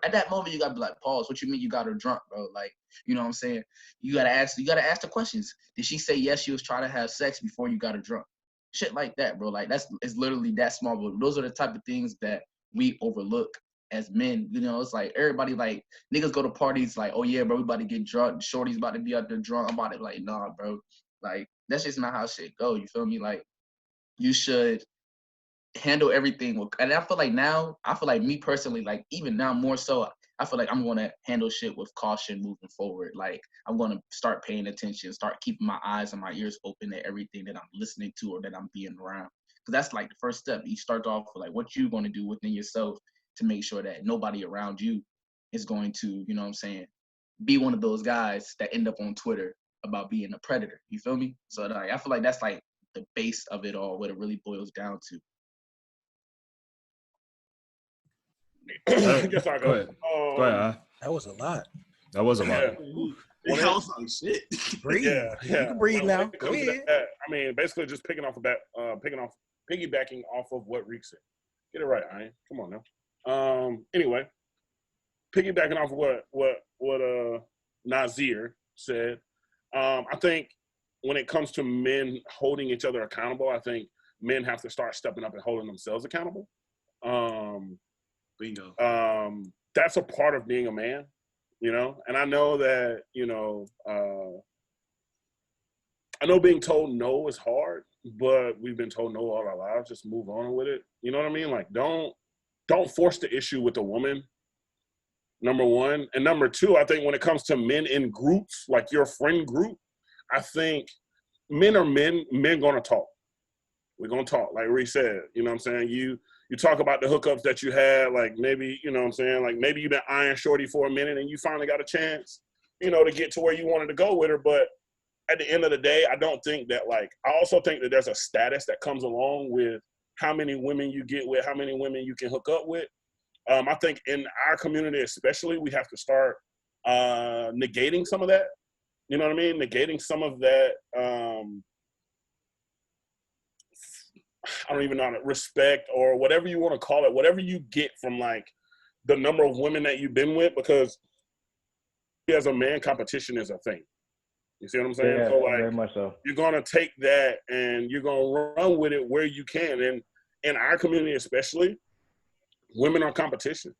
at that moment, you gotta be like, pause. What you mean you got her drunk, bro? Like, you know what I'm saying? You gotta ask the questions. Did she say yes, she was trying to have sex before you got her drunk? Shit like that, bro. Like, it's literally that small. But those are the type of things that we overlook as men. It's like everybody, like, niggas go to parties like, oh yeah, bro, we about to get drunk. Shorty's about to be out there drunk. I'm about to be like, nah, bro. Like, that's just not how shit go. You feel me? Like, you should handle everything with, and I feel like me personally, like, even now more so, I feel like I'm going to handle shit with caution moving forward. Like, I'm going to start paying attention, start keeping my eyes and my ears open to everything that I'm listening to or that I'm being around. Because that's, like, the first step. You start off with, like, what you're going to do within yourself to make sure that nobody around you is going to, you know what I'm saying, be one of those guys that end up on Twitter about being a predator. You feel me? So, like, I feel like that's, like, the base of it all, what it really boils down to. I guess I go. Go ahead. That was a lot. That was a lot. I was like, shit. Breathe. Yeah. You can breathe now. Go ahead. I mean, basically just piggybacking off of what Reek said. Get it right, Ian. Come on now. Anyway, piggybacking off of what Nasir said, I think when it comes to men holding each other accountable, I think men have to start stepping up and holding themselves accountable. Bingo. That's a part of being a man, and I know that, I know being told no is hard, but we've been told no all our lives. Just move on with it. You know what I mean? Like, don't force the issue with a woman, number one. And number two, I think when it comes to men in groups, like your friend group, I think men are men gonna talk. We're gonna talk, like Reece said. You know what I'm saying? You talk about the hookups that you had, like maybe, you know what I'm saying, like maybe you've been eyeing shorty for a minute and you finally got a chance, to get to where you wanted to go with her. But at the end of the day, I don't think that, like, I also think that there's a status that comes along with how many women you get with, how many women you can hook up with. I think in our community especially, we have to start negating some of that. You know what I mean? Negating some of that, I don't even know, respect or whatever you want to call it, whatever you get from, like, the number of women that you've been with, because as a man, competition is a thing. You see what I'm saying? Yeah, So like, very much so. you're gonna take that and you're gonna run with it where you can. And in our community, especially, women are competition.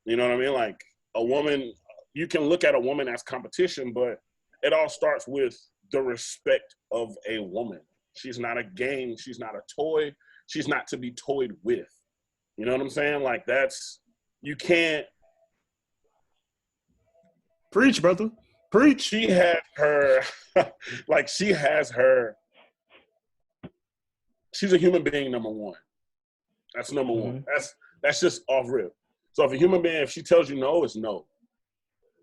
You know what I mean? Like a woman, you can look at a woman as competition, but it all starts with the respect of a woman. She's not a game. She's not a toy. She's not to be toyed with. You know what I'm saying? Like you can't. Preach, brother. Preach. She has her, she's a human being, number one. That's number one. That's just off rip. So if a human being, if she tells you no, it's no.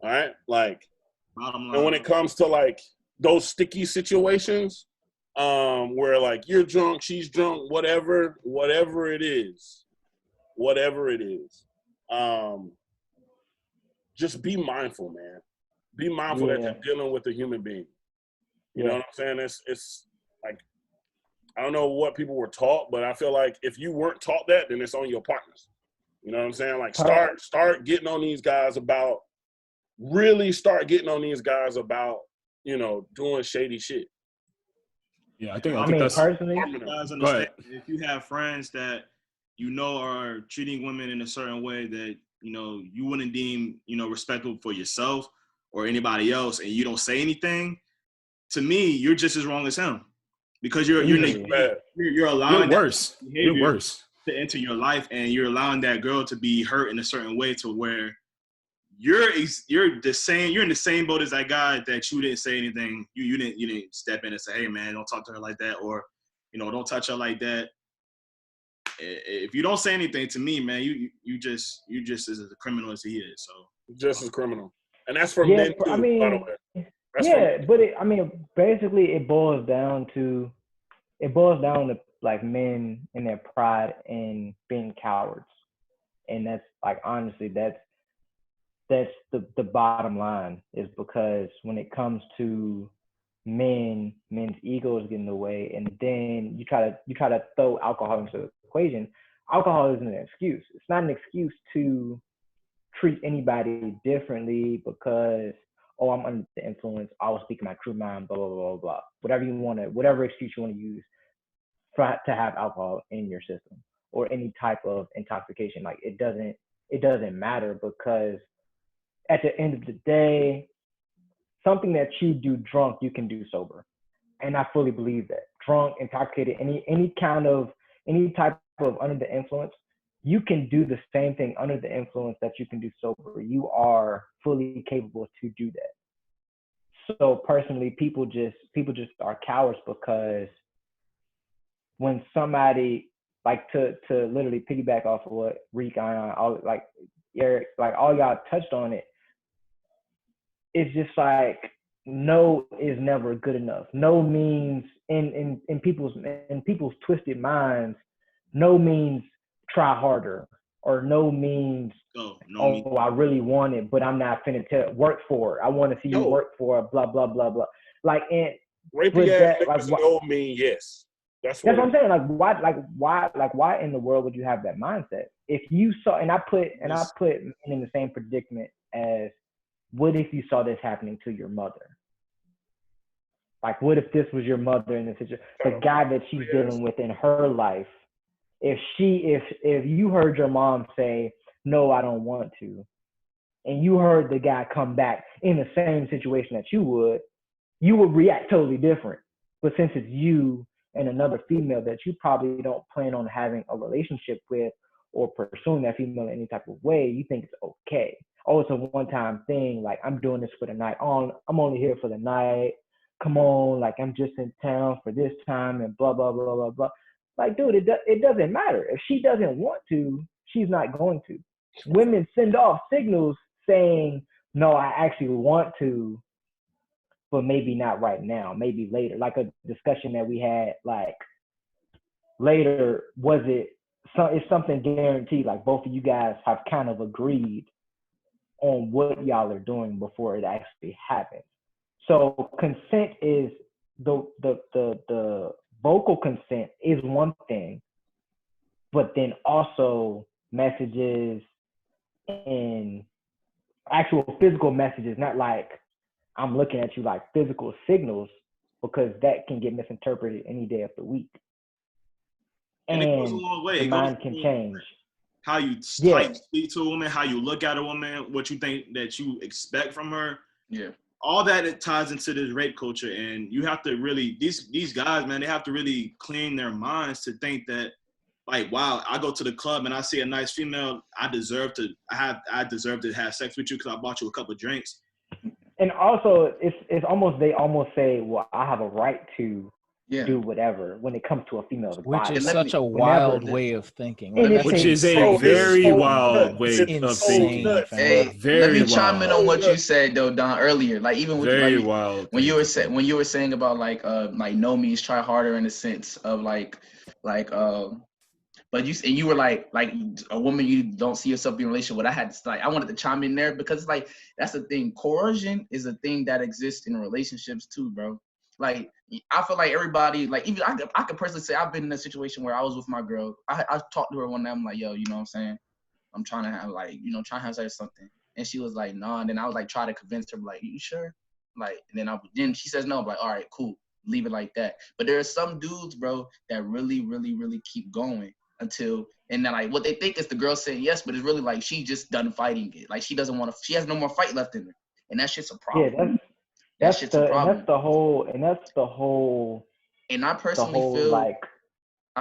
All right? Like, and when it comes to like those sticky situations, where like you're drunk, she's drunk, whatever it is, just be mindful, man. Be mindful that you're dealing with a human being. You know what I'm saying? It's like, I don't know what people were taught, but I feel like if you weren't taught that, then it's on your partners. You know what I'm saying? Like start getting on these guys about, really start getting on these guys about, you know, doing shady shit. Yeah, I think mean, that's personally, you guys understand, if you have friends that you know are treating women in a certain way that, you know, you wouldn't deem, you know, respectful for yourself or anybody else, and you don't say anything, to me, you're just as wrong as him, because you're allowing worse. You're worse to enter your life, and you're allowing that girl to be hurt in a certain way to where you're in the same boat as that guy that you didn't say anything. You didn't step in and say, hey man, don't talk to her like that, or, you know, don't touch her like that. If you don't say anything, to me, man, you just as a criminal as he is. So just as criminal, and that's for men too. I mean, by the way. Basically it boils down to like men and their pride in being cowards, and that's like, honestly, that's the bottom line, is because when it comes to men's egos get in the way, and then you try to throw alcohol into the equation. Alcohol isn't an excuse. It's not an excuse to treat anybody differently because, oh, I'm under the influence, I was speaking my true mind, blah blah blah blah. Whatever excuse you want to use to have alcohol in your system or any type of intoxication, like it doesn't matter, because at the end of the day, something that you do drunk, you can do sober. And I fully believe that. Drunk, intoxicated, any type of under the influence, you can do the same thing under the influence that you can do sober. You are fully capable to do that. So personally, people just are cowards, because when somebody, like, to literally piggyback off of what Reek, all y'all touched on it, it's just like, no is never good enough. No means, in people's twisted minds, no means try harder, or no means I really want it, but I'm not finna work for it. I want to see you work for it, blah blah blah blah. Like, and rapey ass niggas no mean yes. That's what I'm saying. Why in the world would you have that mindset? If you saw, and I put men in the same predicament as, what if you saw this happening to your mother? Like, what if this was your mother in the situation, the guy that she's dealing with in her life? If you heard your mom say, no, I don't want to, and you heard the guy come back in the same situation that you would react totally different. But since it's you and another female that you probably don't plan on having a relationship with or pursuing that female in any type of way, you think it's okay. Oh, it's a one-time thing. Like, I'm doing this for the night. Oh, I'm only here for the night. Come on, like, I'm just in town for this time and blah, blah, blah, blah, blah. Like, dude, it doesn't matter. If she doesn't want to, she's not going to. Women send off signals saying, no, I actually want to, but maybe not right now, maybe later. Like a discussion that we had, like, later, is something guaranteed? Like, both of you guys have kind of agreed on what y'all are doing before it actually happens. So consent is the vocal consent is one thing, but then also messages, in actual physical messages, not like I'm looking at you, like physical signals, because that can get misinterpreted any day of the week. And it goes a long way. The mind can change. How you speak to a woman, how you look at a woman, what you think that you expect from her. Yeah. All that it ties into this rape culture, and you have to really these guys, man, they have to really clean their minds to think that, like, wow, I go to the club and I see a nice female, I deserve to have sex with you because I bought you a couple of drinks. And also, it's almost, they almost say, well, I have a right to do whatever when it comes to a female's body. Which is such a wild way of thinking. Which is a very wild way of thinking. Hey, let me chime in on what you said though, Don, earlier. Like even with very wild when you were saying about like no means try harder in the sense of but you were like a woman you don't see yourself being in a relationship with. I wanted to chime in there because like that's the thing. Coercion is a thing that exists in relationships too, bro. Like I feel like everybody, like even I could personally say I've been in a situation where I was with my girl. I talked to her one night. I'm like, yo, you know what I'm saying? I'm trying to have trying to have sex or something. And she was like, nah. And then I was like, try to convince her, like, you sure? Like, and then she says no. I'm like, all right, cool. Leave it like that. But there are some dudes, bro, that really, really, really keep going until, and then like what they think is the girl saying yes, but it's really like she just done fighting it. Like she doesn't want to, she has no more fight left in her. And that shit's a problem. Yeah, that's the whole. And I personally feel like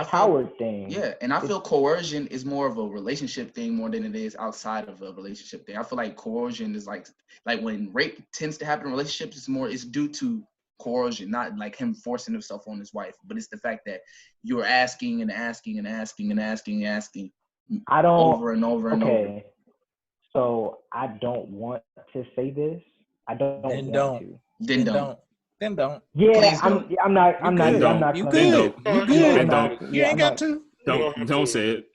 coward thing. Yeah, and I feel coercion is more of a relationship thing more than it is outside of a relationship thing. I feel like coercion is like when rape tends to happen in relationships, it's due to coercion, not like him forcing himself on his wife, but it's the fact that you're asking and asking and asking and asking and asking over and over and over. So I don't want to say this. I don't want to. Then don't. Yeah, I'm not. You good? You ain't got to. Don't say it.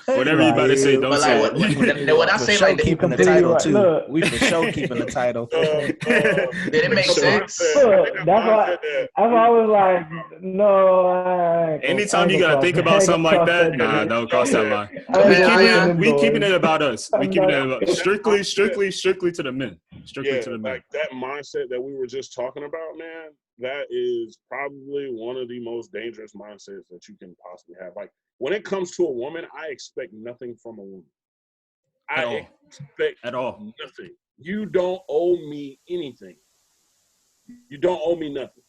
Whatever you about to say, don't say it. When I say like keeping the title too, we for sure keeping the title. Did it make sense? That's why I was like, no. Anytime you gotta think about something like that, nah, don't cross that line. We keeping it about us. We keeping it about strictly to the men. Strictly to the men. Like that mindset that we were just talking about, man. That is probably one of the most dangerous mindsets that you can possibly have. Like when it comes to a woman, I expect nothing from a woman. I expect at all nothing. You don't owe me anything. You don't owe me nothing.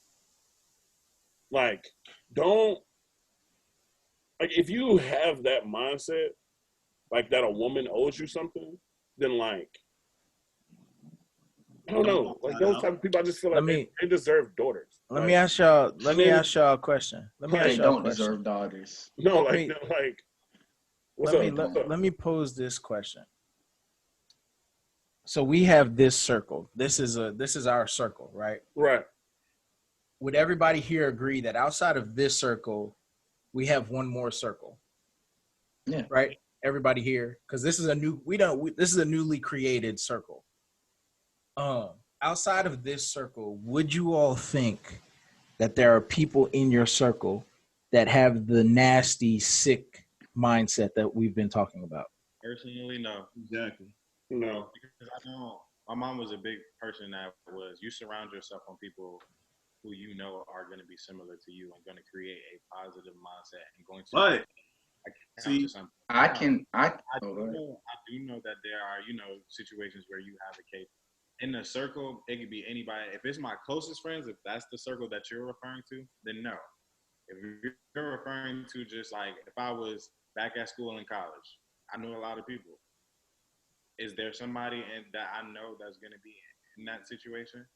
Like if you have that mindset, like that a woman owes you something, then like I don't know. Like those type of people, I just feel like they deserve daughters. Let me ask y'all a question. They don't deserve daughters. No, let me pose this question. So we have this circle. This is our circle, right? Right. Would everybody here agree that outside of this circle, we have one more circle? Yeah. Right? Everybody here, because this is a newly created circle. Outside of this circle, would you all think that there are people in your circle that have the nasty, sick mindset that we've been talking about? Personally, no. Exactly. No. Because I know my mom was a big person that was, you surround yourself on people who you know are going to be similar to you and going to create a positive mindset and going to. But I do know that there are, situations where you have a case. In the circle, it could be anybody. If it's my closest friends, if that's the circle that you're referring to, then no. If you're referring to just like if I was back at school in college, I knew a lot of people. Is there somebody that I know that's going to be in that situation?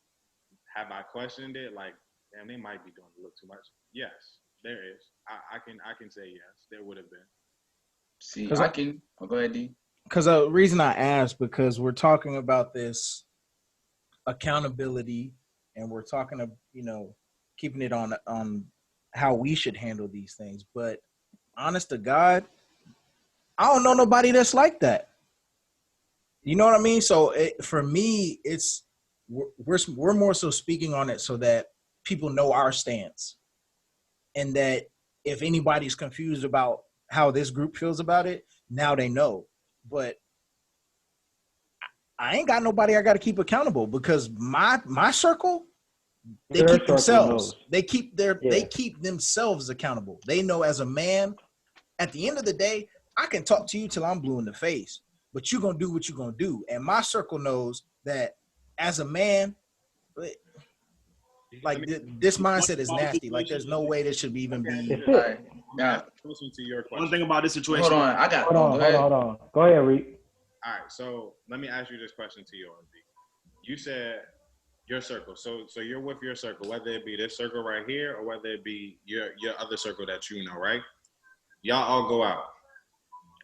Have I questioned it? Like, damn, they might be doing a little too much. Yes, there is. I can say yes, there would have been. See, I can. Go ahead, D. Because the reason I asked, because we're talking about this accountability, and we're talking of keeping it on how we should handle these things. But honest to God, I don't know nobody that's like that. You know what I mean? So for me, we're more so speaking on it so that people know our stance, and that if anybody's confused about how this group feels about it, now they know. But I ain't got nobody I got to keep accountable because my circle, they Their keep circle themselves. knows. They keep themselves accountable. They know as a man, at the end of the day, I can talk to you till I'm blue in the face, but you're gonna do what you're gonna do. And my circle knows that as a man, like this mindset is nasty. Like there's no way this should even be. It's All it. right. Now, Listen to your question. One thing about this situation. hold on. I got. Hold on. Go ahead, Reek. All right, so let me ask you this question to you, RB. You said your circle. So you're with your circle, whether it be this circle right here or whether it be your other circle that you know, right? Y'all all go out,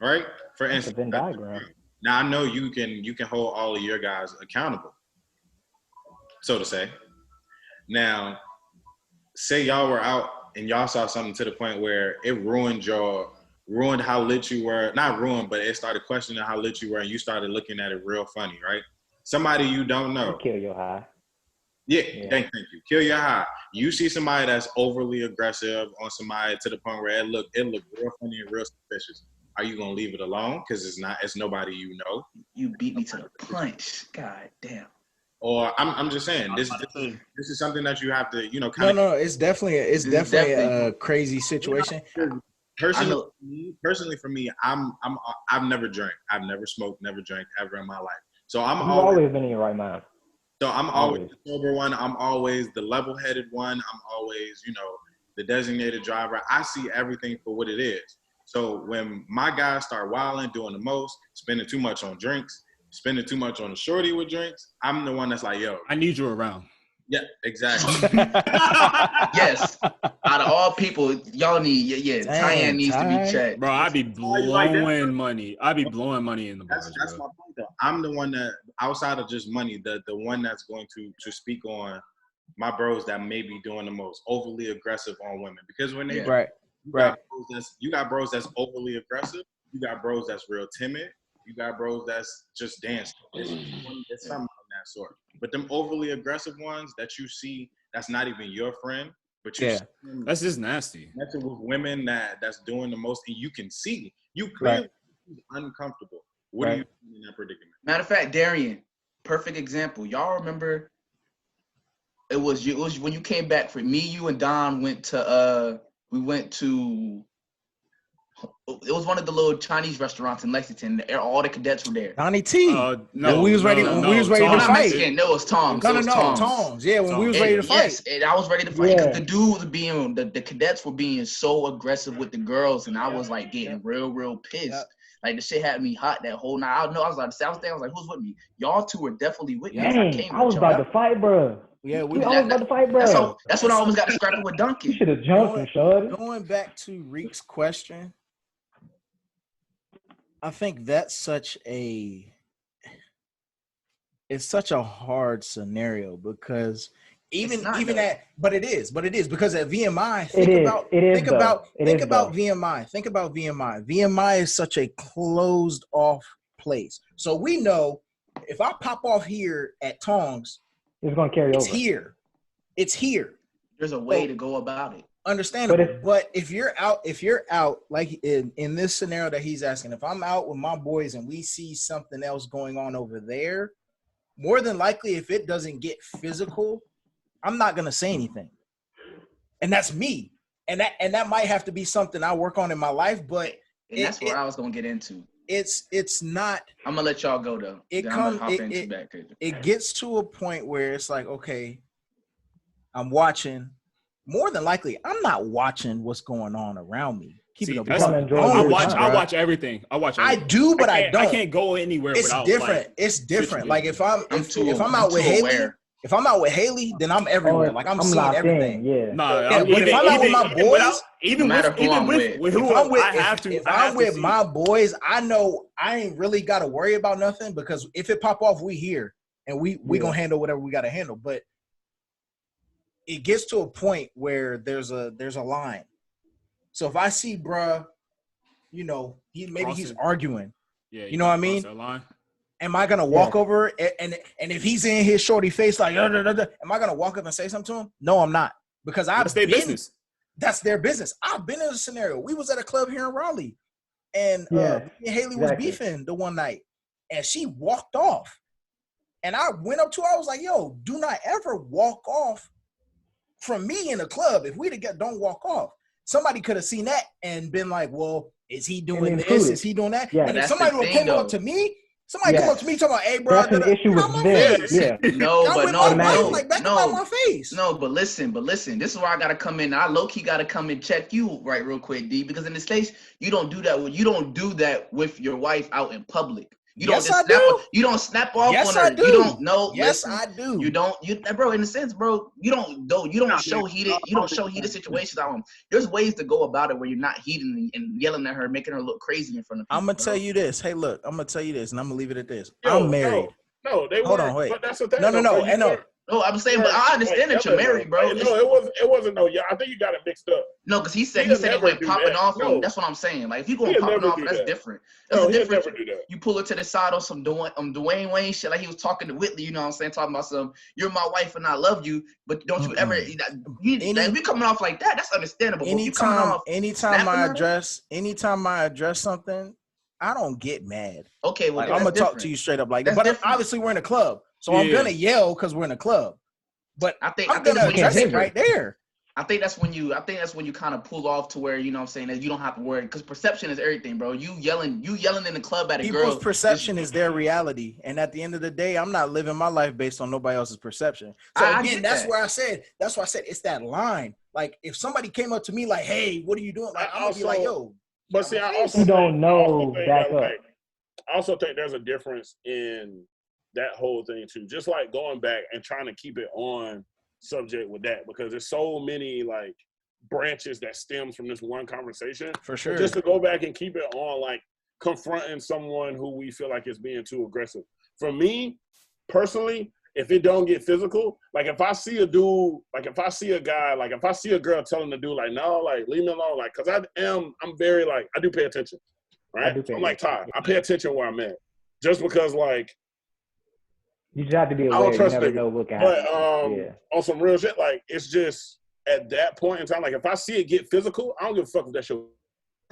right? For It's a instance, Venn diagram. now I know you can hold all of your guys accountable, so to say. Now, say y'all were out and y'all saw something to the point where it ruined how lit you were. Not ruined, but it started questioning how lit you were, and you started looking at it real funny, right? Somebody you don't know. Kill your high. Yeah. Thank you. Kill your high. You see somebody that's overly aggressive on somebody to the point where it look real funny and real suspicious. Are you gonna leave it alone? Because it's nobody you know. You beat me to the punch. God damn. Or I'm just saying this is something that you have to No, it's definitely a crazy situation. Personally for me, I've never drank. I've never smoked, never drank ever in my life. So You've always been in your right mind. So I'm always the sober one. I'm always the level-headed one. I'm always, the designated driver. I see everything for what it is. So when my guys start wilding, doing the most, spending too much on drinks, spending too much on the shorty with drinks, I'm the one that's like, yo. I need you around. Yeah, exactly. Yes. Out of all people, y'all need, Tyann needs to be checked. Bro, I be blowing money. I be blowing money in the bars. That's my point, though. I'm the one that, outside of just money, the one that's going to speak on my bros that may be doing the most overly aggressive on women. Because when they you got bros that's overly aggressive. You got bros that's real timid. You got bros that's just dancing. It's something of that sort. But them overly aggressive ones that you see, that's not even your friend, but you see them that's just nasty. messing with women that's doing the most, and you can see you clearly uncomfortable. What are you doing in that predicament? Matter of fact, Darian, perfect example. Y'all remember? It was when you came back for me, you and Don went to it was one of the little Chinese restaurants in Lexington. All the cadets were there. Donnie T. No, we was ready to fight. Mexican. No, it was Tom's. Tom's. Yeah, when we was ready to fight. Yes, and I was ready to fight because the dude was being the cadets were being so aggressive with the girls, and I was like getting real pissed. Yep. Like the shit had me hot that whole night. I was like, who's with me? Y'all two were definitely with me. Dang, I was about to fight, bro. Yeah, I was about to fight, bro. That's when I almost got scrapping with Duncan. You should have jumped him, shorty. Going back to Reek's question, I think that's such a hard scenario because but it is because at VMI, think about VMI. Think about VMI. VMI is such a closed off place. So we know if I pop off here at Tongs, it's gonna carry over. It's here. There's a way to go about it. Understandable. But if you're out like in this scenario that he's asking, if I'm out with my boys and we see something else going on over there, more than likely if it doesn't get physical, I'm not gonna say anything. And that's me. And that might have to be something I work on in my life, but that's where I was gonna get into. It's not. I'm gonna let y'all go though. It gets to a point where it's like, okay, I'm watching. More than likely, I'm not watching what's going on around me. I watch everything. I do, but I don't. I can't go anywhere. It's different. It's different. Like if I'm out with Haley. If I'm out with Haley, then I'm everywhere. Like I'm seeing everything. But if I'm out with my boys, if I'm with my boys, I know I ain't really got to worry about nothing because if it pop off, we here and we gonna handle whatever we got to handle. But it gets to a point where there's a line. So if I see bruh, he's arguing. Yeah, you know what I mean? Am I gonna walk over and if he's in his shorty face like, am I gonna walk up and say something to him? No, I'm not, because that's their business. That's their business. I've been in a scenario. We was at a club here in Raleigh, and Haley was beefing the one night, and she walked off. And I went up to her, I was like, yo, do not ever walk off from me in the club. If we together, don't walk off. Somebody could have seen that and been like, well, is he doing this? Is he doing that? Yeah. And if That's somebody the would thing, came up though. to me, somebody come up to me talking about, hey, bro, That's an issue get with out my them. face. Yeah. No, I'm but with no, my wife, no, like, back no, up out my face. no, but listen, this is where I gotta come in. I low-key gotta come and check you right real quick, D, because in the States, you don't do that with your wife out in public. You Yes, don't I just snap do. you don't snap off Yes, on her. I do. You don't know. Yes, listen, I do. You don't, bro, in a sense, bro, you don't show heated situations out. There's ways to go about it where you're not heating and yelling at her, making her look crazy in front of people. I'm gonna tell you this. Hey, look, I'm gonna tell you this, and I'm gonna leave it at this. Yo, I'm married. No, they Hold weren't. on, wait. But that's the thing. No, though, bro. and no. No, I'm saying, but I understand that you're married, bro. No, it wasn't. No, yeah, I think you got it mixed up. No, because he said He'll he never went do popping that. off No. on. That's what I'm saying. Like if you going He'll popping never off, do that's that. different. That's No, a he'll different. never do that. You pull her to the side on some Dwayne Wayne shit, like he was talking to Whitley. You know what I'm saying? Talking about some, you're my wife and I love you, but don't you ever? Like, if we coming off like that, that's understandable. But if you coming off, anytime I address something, I don't get mad. Okay, well, like, I'm gonna talk to you straight up like that. But obviously we're in a club, so I'm gonna yell because we're in a club. But I'm gonna address it right there. I think that's when you kind of pull off to where, you know what I'm saying, that you don't have to worry, because perception is everything, bro. You yelling in the club at a girl. People's perception is their reality, and at the end of the day, I'm not living my life based on nobody else's perception. So again, that's why I said it's that line. Like if somebody came up to me like, "Hey, what are you doing?" Like I'm gonna be like, "Yo." But see, I also don't know back up. I also think there's a difference in that whole thing too. Just like going back and trying to keep it on subject with that, because there's so many like branches that stems from this one conversation. For sure. Just to go back and keep it on, like confronting someone who we feel like is being too aggressive. For me, personally, if it don't get physical, like if I see a dude, like if I see a guy, like if I see a girl telling the dude like, no, like leave me alone, like, cause I'm very like, I do pay attention, right? I'm like Ty, I pay attention where I'm at, just because like, you just have to be aware. You never know what can happen. But on some real shit, like it's just at that point in time, like if I see it get physical, I don't give a fuck if that shit.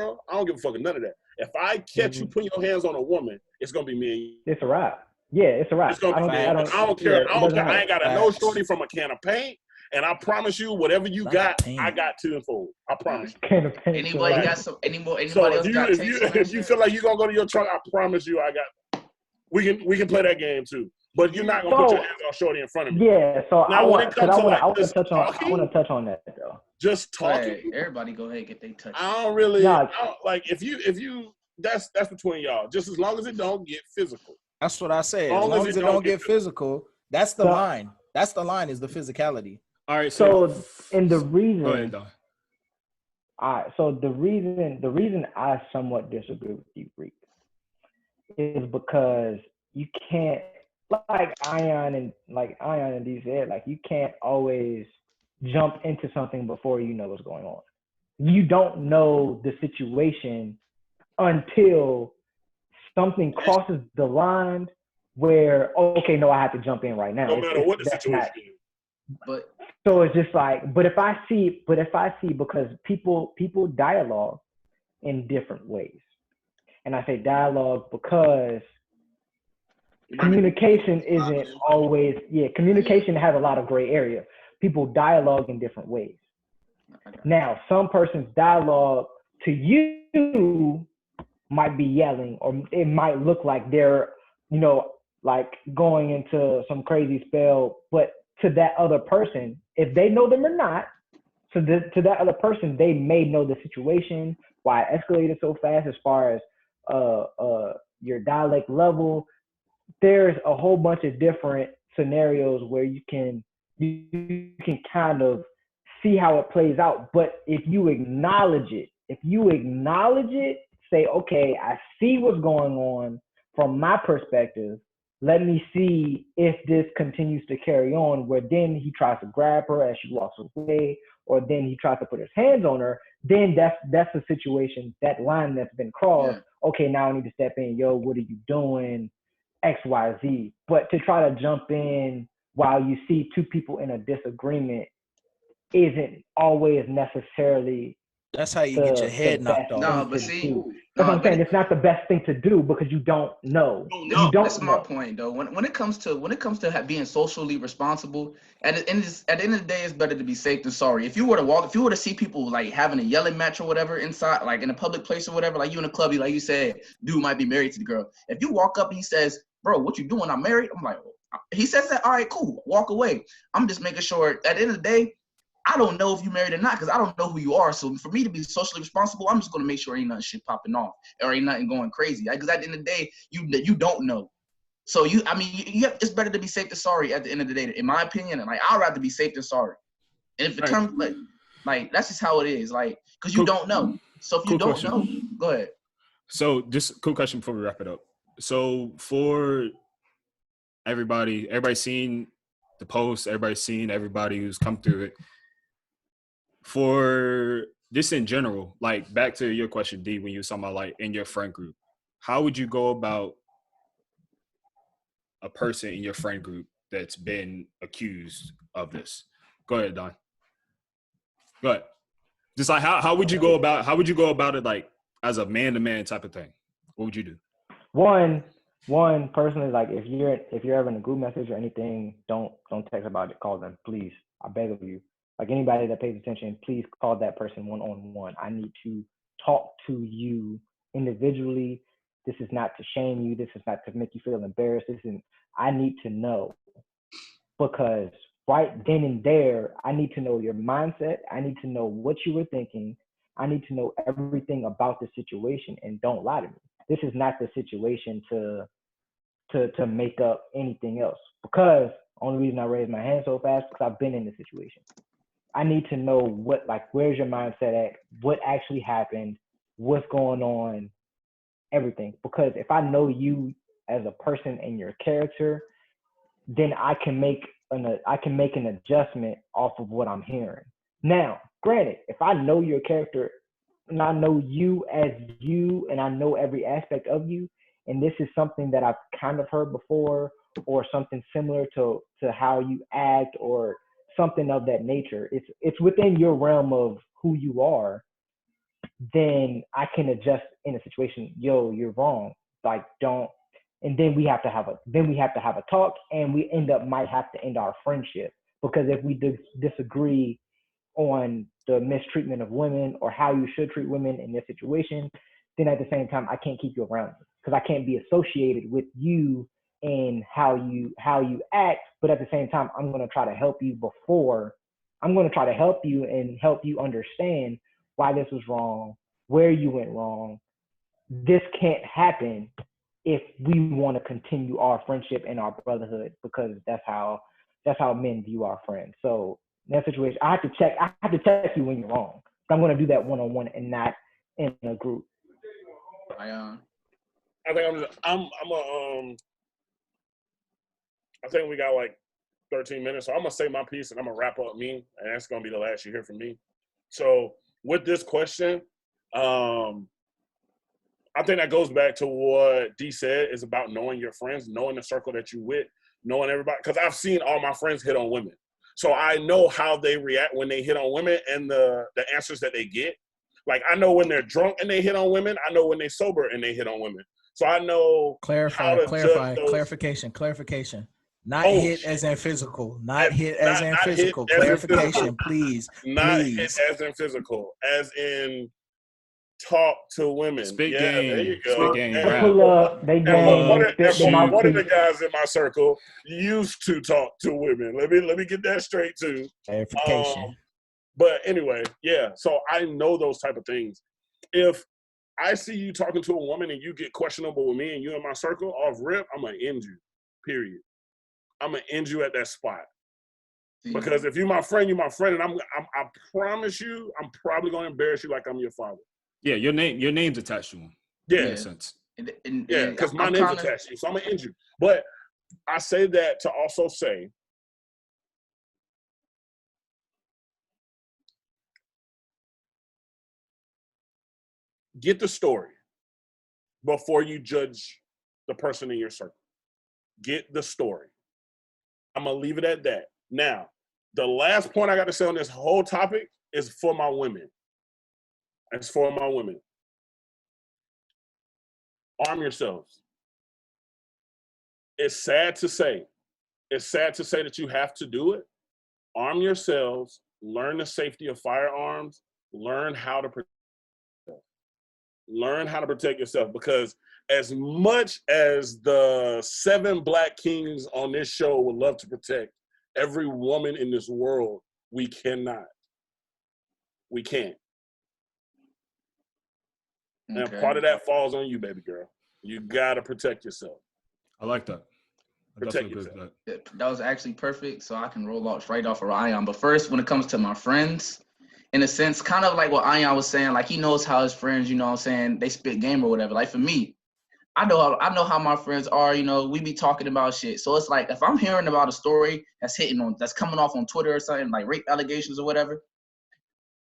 I don't give a fuck with none of that. If I catch you putting your hands on a woman, it's gonna be me and you. It's a wrap. Yeah, it's a wrap. I don't care. I ain't got a no shorty from a can of paint, and I promise you, whatever you got, I got tenfold. I promise you. Can of paint. Anybody got some? Anybody so else got if you feel like you're gonna go to your truck, I promise you, I got. We can play that game too. But you're not gonna put your hands on shorty in front of me. Yeah, so now, I want to touch on that though. Just talking. Hey, everybody go ahead and get their touch. I don't really like if you that's between y'all. Just as long as it don't get physical. That's what I say. As long as it don't get physical, that's the line. That's the line, is the physicality. All right. So and the reason. Go ahead, Don. All right. So the reason I somewhat disagree with you, Reek, is because you can't, like Ion and D said, like you can't always jump into something before you know what's going on. You don't know the situation until something crosses the line where, okay, no, I have to jump in right now. No matter what the situation is. But so it's just like, but if I see, because people dialogue in different ways. And I say dialogue because communication isn't always, communication has a lot of gray area. People dialogue in different ways. Now, some person's dialogue to you might be yelling, or it might look like they're, like going into some crazy spell, but to that other person, if they know them or not, to that other person, they may know the situation, why it escalated so fast as far as your dialect level. There's a whole bunch of different scenarios where you can kind of see how it plays out. But if you acknowledge it, say, okay, I see what's going on from my perspective. Let me see if this continues to carry on, where then he tries to grab her as she walks away, or then he tries to put his hands on her. Then that's the situation, that line that's been crossed. Yeah. Okay, now I need to step in. Yo, what are you doing? X, Y, Z. But to try to jump in while you see two people in a disagreement isn't always necessarily That's how you get your head knocked best off. No, thing but to see, do. That's what I'm saying. It's not the best thing to do because you don't know. You don't That's know. my point, though. When it comes to being socially responsible, at the end of the day, it's better to be safe than sorry. If you were to see people like having a yelling match or whatever inside, like in a public place or whatever, like you in a club, like you said, dude might be married to the girl. If you walk up and he says, "Bro, what you doing? I'm married." I'm like, he says that. All right, cool. Walk away. I'm just making sure. At the end of the day, I don't know if you're married or not because I don't know who you are. So for me to be socially responsible, I'm just going to make sure ain't nothing shit popping off or ain't nothing going crazy. Because at the end of the day, you don't know. So it's better to be safe than sorry at the end of the day, in my opinion. And like, I'd rather be safe than sorry. And if it comes like that's just how it is. Like, because you don't know. So if you don't know, go ahead. So just cool question before we wrap it up. So for everybody's seen the post, everybody who's come through it. For this in general, like back to your question, D, when you were talking about like in your friend group, how would you go about a person in your friend group that's been accused of this? Go ahead, Don. Go ahead. Just like how would you go about it like as a man-to-man type of thing? What would you do? One personally, like if you're ever in a group message or anything, don't text about it. Call them, please. I beg of you. Like anybody that pays attention, please call that person one-on-one. I need to talk to you individually. This is not to shame you. This is not to make you feel embarrassed. I need to know, because right then and there, I need to know your mindset. I need to know what you were thinking. I need to know everything about the situation, and don't lie to me. This is not the situation to make up anything else, because only reason I raised my hand so fast because I've been in the situation. I need to know where's your mindset at, what actually happened, what's going on, everything. Because if I know you as a person and your character, then I can make an adjustment off of what I'm hearing. Now, granted, if I know your character and I know you as you and I know every aspect of you, and this is something that I've kind of heard before or something similar to how you act or something of that nature, it's within your realm of who you are, then I can adjust in a situation. Yo, you're wrong. Like, don't. And then we have to have a talk, and we might have to end our friendship, because if we disagree on the mistreatment of women or how you should treat women in this situation, then at the same time I can't keep you around me, because I can't be associated with you and how you act. But at the same time, I'm going to try to help you and help you understand why this was wrong, where you went wrong. This can't happen if we want to continue our friendship and our brotherhood, because that's how men view our friends. So in that situation, I have to check you when you're wrong. So I'm going to do that one-on-one and not in a group. I think we got like 13 minutes, so I'm gonna say my piece and I'm gonna wrap up me, and that's gonna be the last you hear from me. So with this question, I think that goes back to what D said, is about knowing your friends, knowing the circle that you with, knowing everybody. Because I've seen all my friends hit on women. So I know how they react when they hit on women and the answers that they get. Like, I know when they're drunk and they hit on women. I know when they're sober and they hit on women. So I know Clarification. Not hit as in physical. Not hit as in physical. Clarification, please. Hit as in physical. As in talk to women. Spit There game. you go. Spit game. Pull up. They game. One of the guys in my circle used to talk to women. Let me get that straight too. Clarification. But anyway, yeah. So I know those type of things. If I see you talking to a woman and you get questionable with me and you in my circle, off rip, I'm gonna end you. Period. I'm gonna end you at that spot. Because if you're my friend, you're my friend, and I promise you, I'm probably gonna embarrass you like I'm your father. Yeah, your name's attached to him. Yeah, in a sense. Because my name's attached to you, so I'm gonna end you. But I say that to also say, get the story before you judge the person in your circle. Get the story. I'm gonna leave it at that. Now, the last point I got to say on this whole topic is for my women. as for my women, arm yourselves. It's sad to say that you have to do it. Arm yourselves, learn the safety of firearms, learn how to protect yourself, because as much as the 7 Black kings on this show would love to protect every woman in this world, we cannot. We can't. Okay. And part of that falls on you, baby girl. You gotta protect yourself. I like that. Protect yourself. That was actually perfect, so I can roll off right off of Ion. But first, when it comes to my friends, in a sense, kind of like what Ion was saying, like he knows how his friends, you know what I'm saying, they spit game or whatever. Like for me, I know how my friends are, you know, we be talking about shit. So it's like if I'm hearing about a story that's coming off on Twitter or something, like rape allegations or whatever,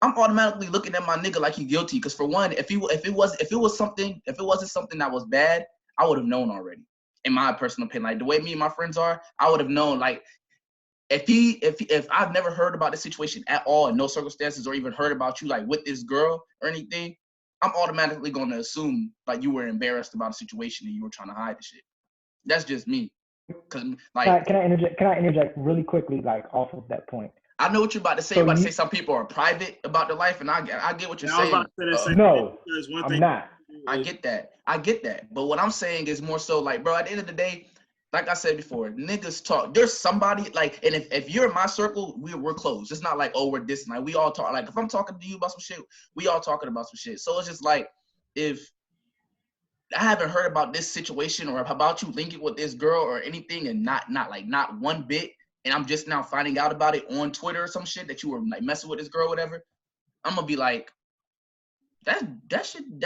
I'm automatically looking at my nigga like he guilty. Because for one, if it wasn't something that was bad, I would have known already. In my personal opinion, like the way me and my friends are, I would have known. Like if I've never heard about this situation at all in no circumstances, or even heard about you like with this girl or anything, I'm automatically going to assume like you were embarrassed about a situation and you were trying to hide the shit. That's just me. Cause like, can I interject really quickly, like off of that point? I know what you're about to say. You're about to say some people are private about their life, and I get what you're saying. No, I'm not. I get that. But what I'm saying is more so like, bro, at the end of the day, like I said before, niggas talk. There's somebody like, and if you're in my circle, we're close. It's not like, oh, we're distant. Like we all talk. Like if I'm talking to you about some shit, we all talking about some shit. So it's just like, if I haven't heard about this situation or about you linking with this girl or anything, and not one bit, and I'm just now finding out about it on Twitter or some shit that you were like messing with this girl or whatever, I'm gonna be like, that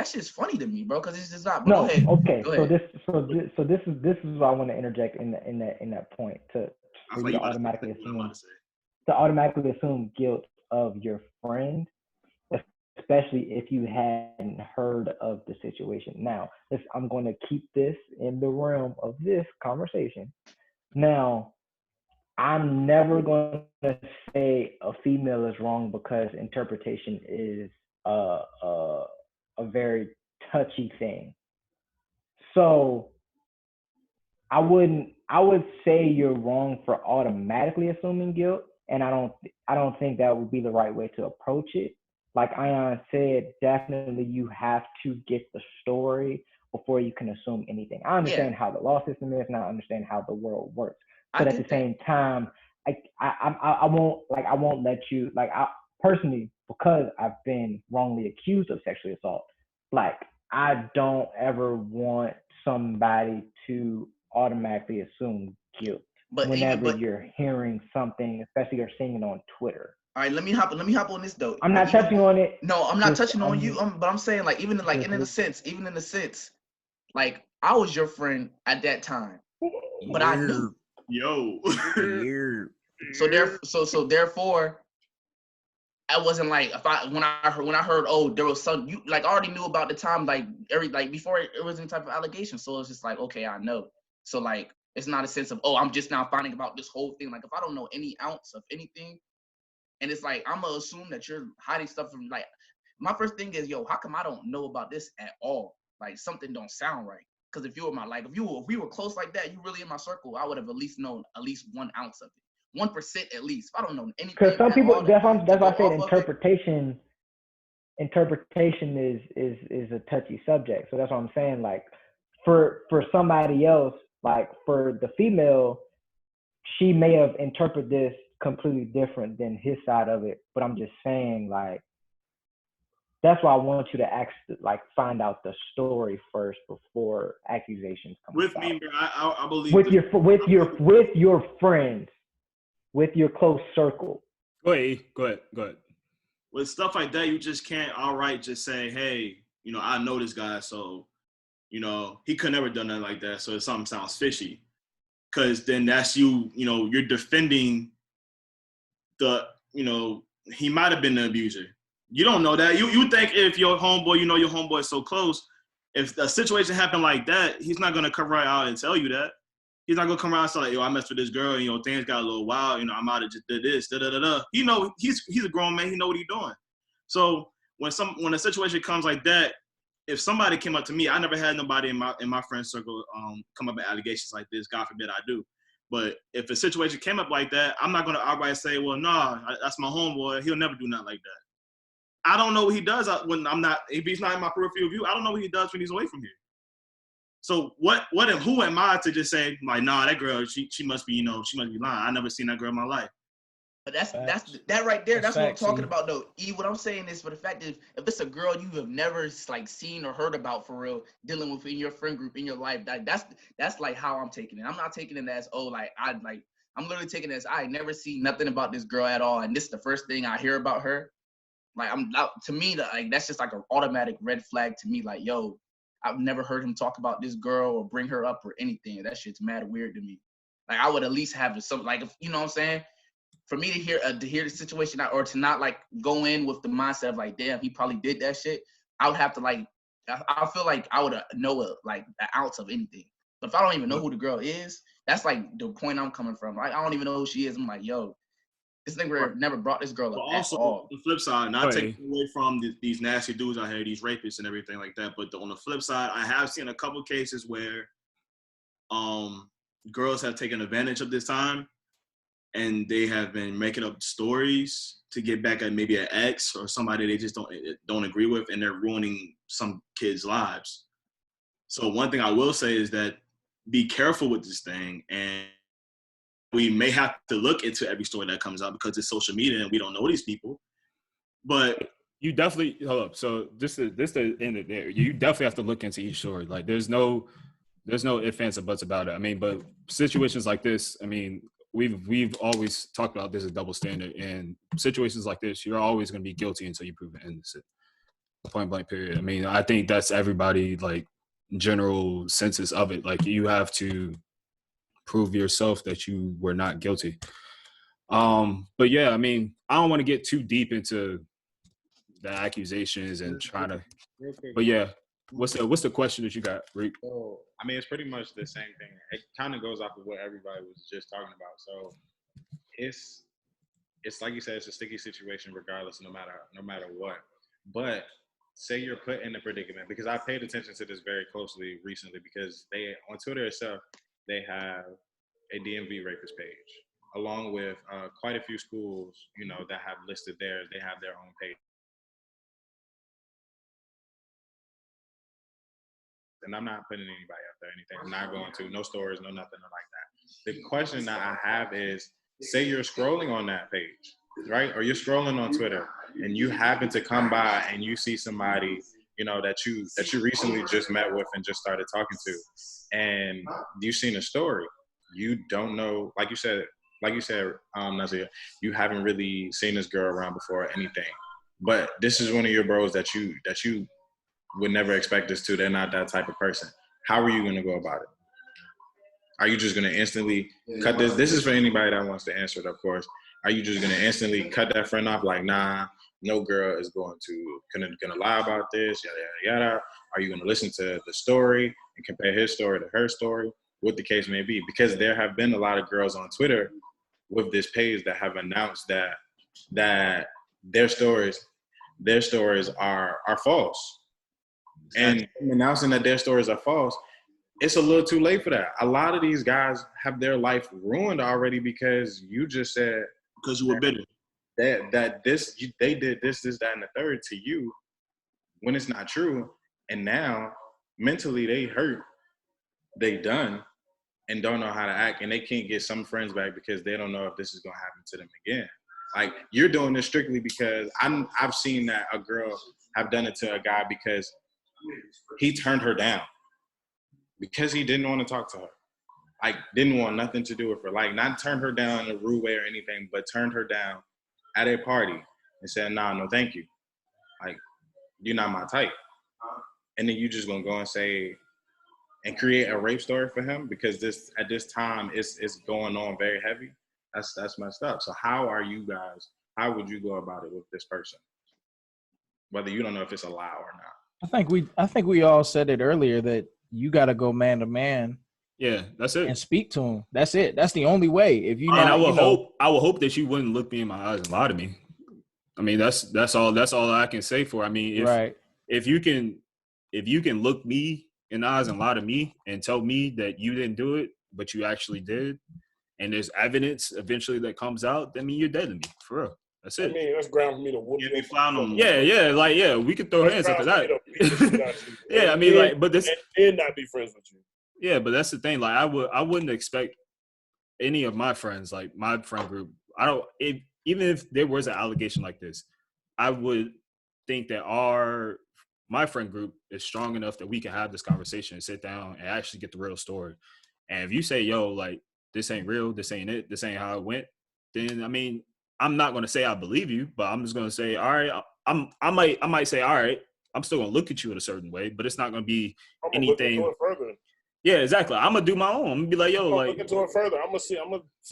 shit's funny to me, bro, because it's just not. No, go ahead. So this is what I want to interject in that point to automatically assume guilt of your friend, especially if you hadn't heard of the situation. Now, I'm going to keep this in the realm of this conversation. Now, I'm never going to say a female is wrong because interpretation is a very touchy thing. So I would say you're wrong for automatically assuming guilt, and I don't think that would be the right way to approach it. Like Ion said, definitely you have to get the story before you can assume anything. I understand how the law system is, and I understand how the world works. But at the same time, I won't let you, like, I personally, because I've been wrongly accused of sexual assault, like I don't ever want somebody to automatically assume guilt whenever you're hearing something, especially you're seeing it on Twitter. All right, let me hop on this though. I'm not touching on it. No, I'm not touching on you. But I'm saying like even in a sense, like I was your friend at that time, but I knew. Yo. So therefore, I wasn't like when I heard there was some, you like I already knew about the time before it was any type of allegation. So it's just like, okay, I know. So like it's not a sense of I'm just now finding about this whole thing. Like if I don't know any ounce of anything, and it's like I'm gonna assume that you're hiding stuff from, like, my first thing is, how come I don't know about this at all? Like something don't sound right. Because if we were close like that, you really in my circle, I would have at least known at least 1 ounce of it, 1% at least. If I don't know anything, because some people, that's why I said interpretation is a touchy subject. So that's what I'm saying. Like for somebody else, like for the female, she may have interpreted this completely different than his side of it. But I'm just saying, like, that's why I want you to find out the story first before accusations come. With me, bro, I believe with your friends, with your close circle. Go ahead. With stuff like that, you just can't outright just say, hey, I know this guy, so he could never done nothing like that. So if something sounds fishy, because then that's you're defending he might have been the abuser. You don't know that. You think if your homeboy, your homeboy is so close, if a situation happened like that, he's not gonna come right out and tell you that. He's not gonna come around and say like, I messed with this girl, and things got a little wild. I might have just did this, da da da da. He's a grown man. He know what he's doing. So when a situation comes like that, if somebody came up to me, I never had nobody in my friend circle come up with allegations like this. God forbid I do. But if a situation came up like that, I'm not gonna outright say, well, nah, that's my homeboy. He'll never do nothing like that. I don't know what he does when if he's not in my peripheral view. I don't know what he does when he's away from here. So who am I to just say like, nah, that girl, she must be, she must be lying. I never seen that girl in my life. But that right there. That's what I'm talking about, though. What I'm saying is, for the fact is, if it's a girl you have never like seen or heard about for real, dealing with in your friend group in your life, that's like how I'm taking it. I'm not taking it as I'm literally taking it as I never seen nothing about this girl at all, and this is the first thing I hear about her. Like to me, like that's just like an automatic red flag to me. Like, yo, I've never heard him talk about this girl or bring her up or anything. That shit's mad weird to me. Like, I would at least have something like, if, you know what I'm saying? For me to hear the situation or to not like go in with the mindset of like, damn, he probably did that shit. I would have to like, I feel like I would know like an ounce of anything. But if I don't even know who the girl is, that's like the point I'm coming from. Like, I don't even know who she is. I'm like, yo, this nigga never brought this girl up. But also, at all. the flip side, not taking away from these nasty dudes out here, these rapists and everything like that. But on the flip side, I have seen a couple cases where girls have taken advantage of this time. And they have been making up stories to get back at maybe an ex or somebody they just don't agree with, and they're ruining some kids' lives. So one thing I will say is that be careful with this thing, and we may have to look into every story that comes out because it's social media and we don't know these people. But you definitely hold up. So this the end of there. You definitely have to look into each story. Like there's no ifs, ands, or buts about it. I mean, but situations like this, I mean, we've always talked about there's a double standard, and situations like this, you're always going to be guilty until you prove it innocent. Point blank period. I mean, I think that's everybody like general census of it. Like you have to prove yourself that you were not guilty. But yeah, I mean, I don't want to get too deep into the accusations and trying to. But yeah, what's the question that you got, Rick? So, I mean, it's pretty much the same thing. It kind of goes off of what everybody was just talking about. So it's like you said, it's a sticky situation regardless, no matter what. But say you're put in a predicament, because I paid attention to this very closely recently, because they on Twitter itself, they have a DMV rapist page, along with quite a few schools, that have listed theirs. They have their own page. And I'm not putting anybody out there, anything. I'm not going to, no stories, no nothing like that. The question that I have is, say you're scrolling on that page, right? Or you're scrolling on Twitter and you happen to come by and you see somebody, that you recently just met with and just started talking to, and you've seen a story. You don't know, like you said, Nazia, you haven't really seen this girl around before or anything. But this is one of your bros that you would never expect this to. They're not that type of person. How are you going to go about it? Are you just going to instantly cut this? This is for anybody that wants to answer it, of course. Are you just going to instantly cut that friend off? Like, nah, no girl is going to lie about this, yada, yada, yada. Are you going to listen to the story and compare his story to her story? What the case may be. Because there have been a lot of girls on Twitter with this page that have announced that their stories are false. And announcing that their stories are false, it's a little too late for that. A lot of these guys have their life ruined already because you just said, because you were bitter, they did this, that, and the third to you when it's not true. And now mentally they hurt, they done, and don't know how to act, and they can't get some friends back because they don't know if this is gonna happen to them again. Like, you're doing this strictly because I've seen that a girl have done it to a guy because he turned her down because he didn't want to talk to her. Like, didn't want nothing to do with her. Like, not turned her down in a rude way or anything, but turned her down at a party and said, nah, no, thank you. Like, you're not my type. And then you just gonna go and say, and create a rape story for him because at this time it's going on very heavy. That's messed up. So how would you go about it with this person? Whether you don't know if it's a lie or not. I think we all said it earlier that you got to go man to man. Yeah, that's it. And speak to him. That's it. That's the only way. If you and I would hope that you wouldn't look me in my eyes and lie to me. I mean, that's all I can say for. I mean, if you can look me in the eyes and lie to me and tell me that you didn't do it, but you actually did, and there's evidence eventually that comes out, then you're dead to me, for real. That's it. I mean, that's ground for me to whoop you. Yeah, we could throw hands after that. Yeah, I mean, like, but this and not be friends with you. Yeah, but that's the thing. Like, I wouldn't expect any of my friends, like my friend group. Even if there was an allegation like this, I would think that my friend group is strong enough that we can have this conversation and sit down and actually get the real story. And if you say, yo, like, this ain't real, this ain't it, this ain't how it went, then I mean, I'm not gonna say I believe you, but I'm just gonna say, all right, I might say, all right, I'm still gonna look at you in a certain way, but it's not gonna be anything. Look into it further. Yeah, exactly. I'm gonna do my own. I'm gonna be like, yo, like, look into it further. I'm gonna see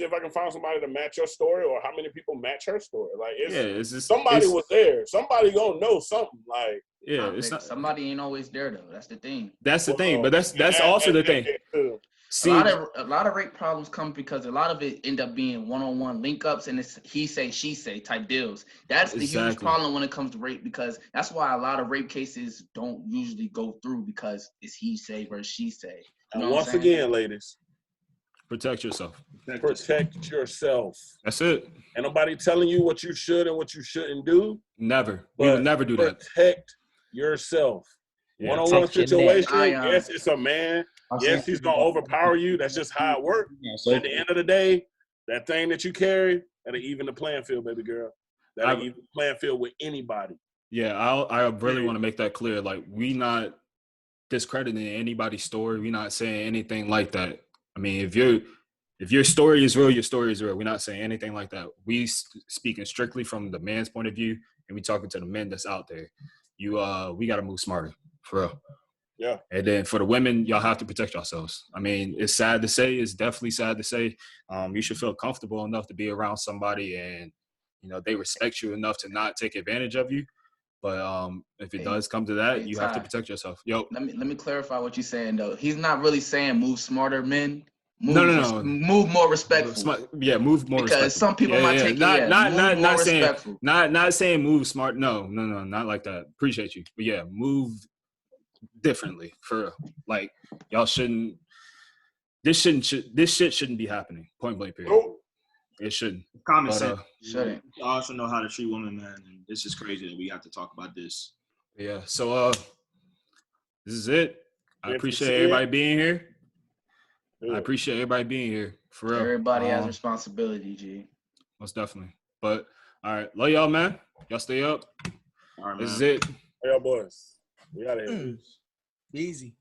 if I can find somebody to match your story, or how many people match her story. Like, it's just, somebody was there. Somebody gonna know something. Like, yeah, it's not, somebody ain't always there though. That's the thing. That's the thing. But that's also the thing. A lot of rape problems come because a lot of it end up being one-on-one link-ups, and it's he say, she say type deals. That's the huge problem when it comes to rape, because that's why a lot of rape cases don't usually go through, because it's he say versus she say. You know and once again, ladies, protect yourself. Protect yourself. That's it. Ain't nobody telling you what you should and what you shouldn't do. Never. We would never do that. Protect yourself. Yeah, one-on-one situation, yes, it's a man. Yes, he's going to overpower you. That's just how it works. But at the end of the day, that thing that you carry, that'll even the playing field, baby girl. That'll even the playing field with anybody. Yeah, I really want to make that clear. Like, we not discrediting anybody's story. We're not saying anything like that. I mean, if your story is real, your story is real. We're not saying anything like that. We speaking strictly from the man's point of view, and we talking to the men that's out there. We got to move smarter, for real. Yeah. And then for the women, y'all have to protect yourselves. I mean, it's sad to say. It's definitely sad to say. You should feel comfortable enough to be around somebody, and they respect you enough to not take advantage of you. But if it does come to that, you have to protect yourself. Yo, let me clarify what you're saying though. He's not really saying move smarter, men. No. Move more respectful. Move more respectful. Because some people might take it. Not saying move smart. No, not like that. Appreciate you, but yeah, move differently, for real. Like, y'all shouldn't. This shit shouldn't be happening. Point blank. Period. Nope. It shouldn't. Common sense. Shouldn't. You also know how to treat women, man. And this is crazy that we have to talk about this. Yeah. So this is it. I appreciate everybody being here. I appreciate everybody being here, for real. Everybody has responsibility, G. Most definitely. But all right, love y'all, man. Y'all stay up. All right, man. This is it. Hey, y'all boys. We out of here. Easy.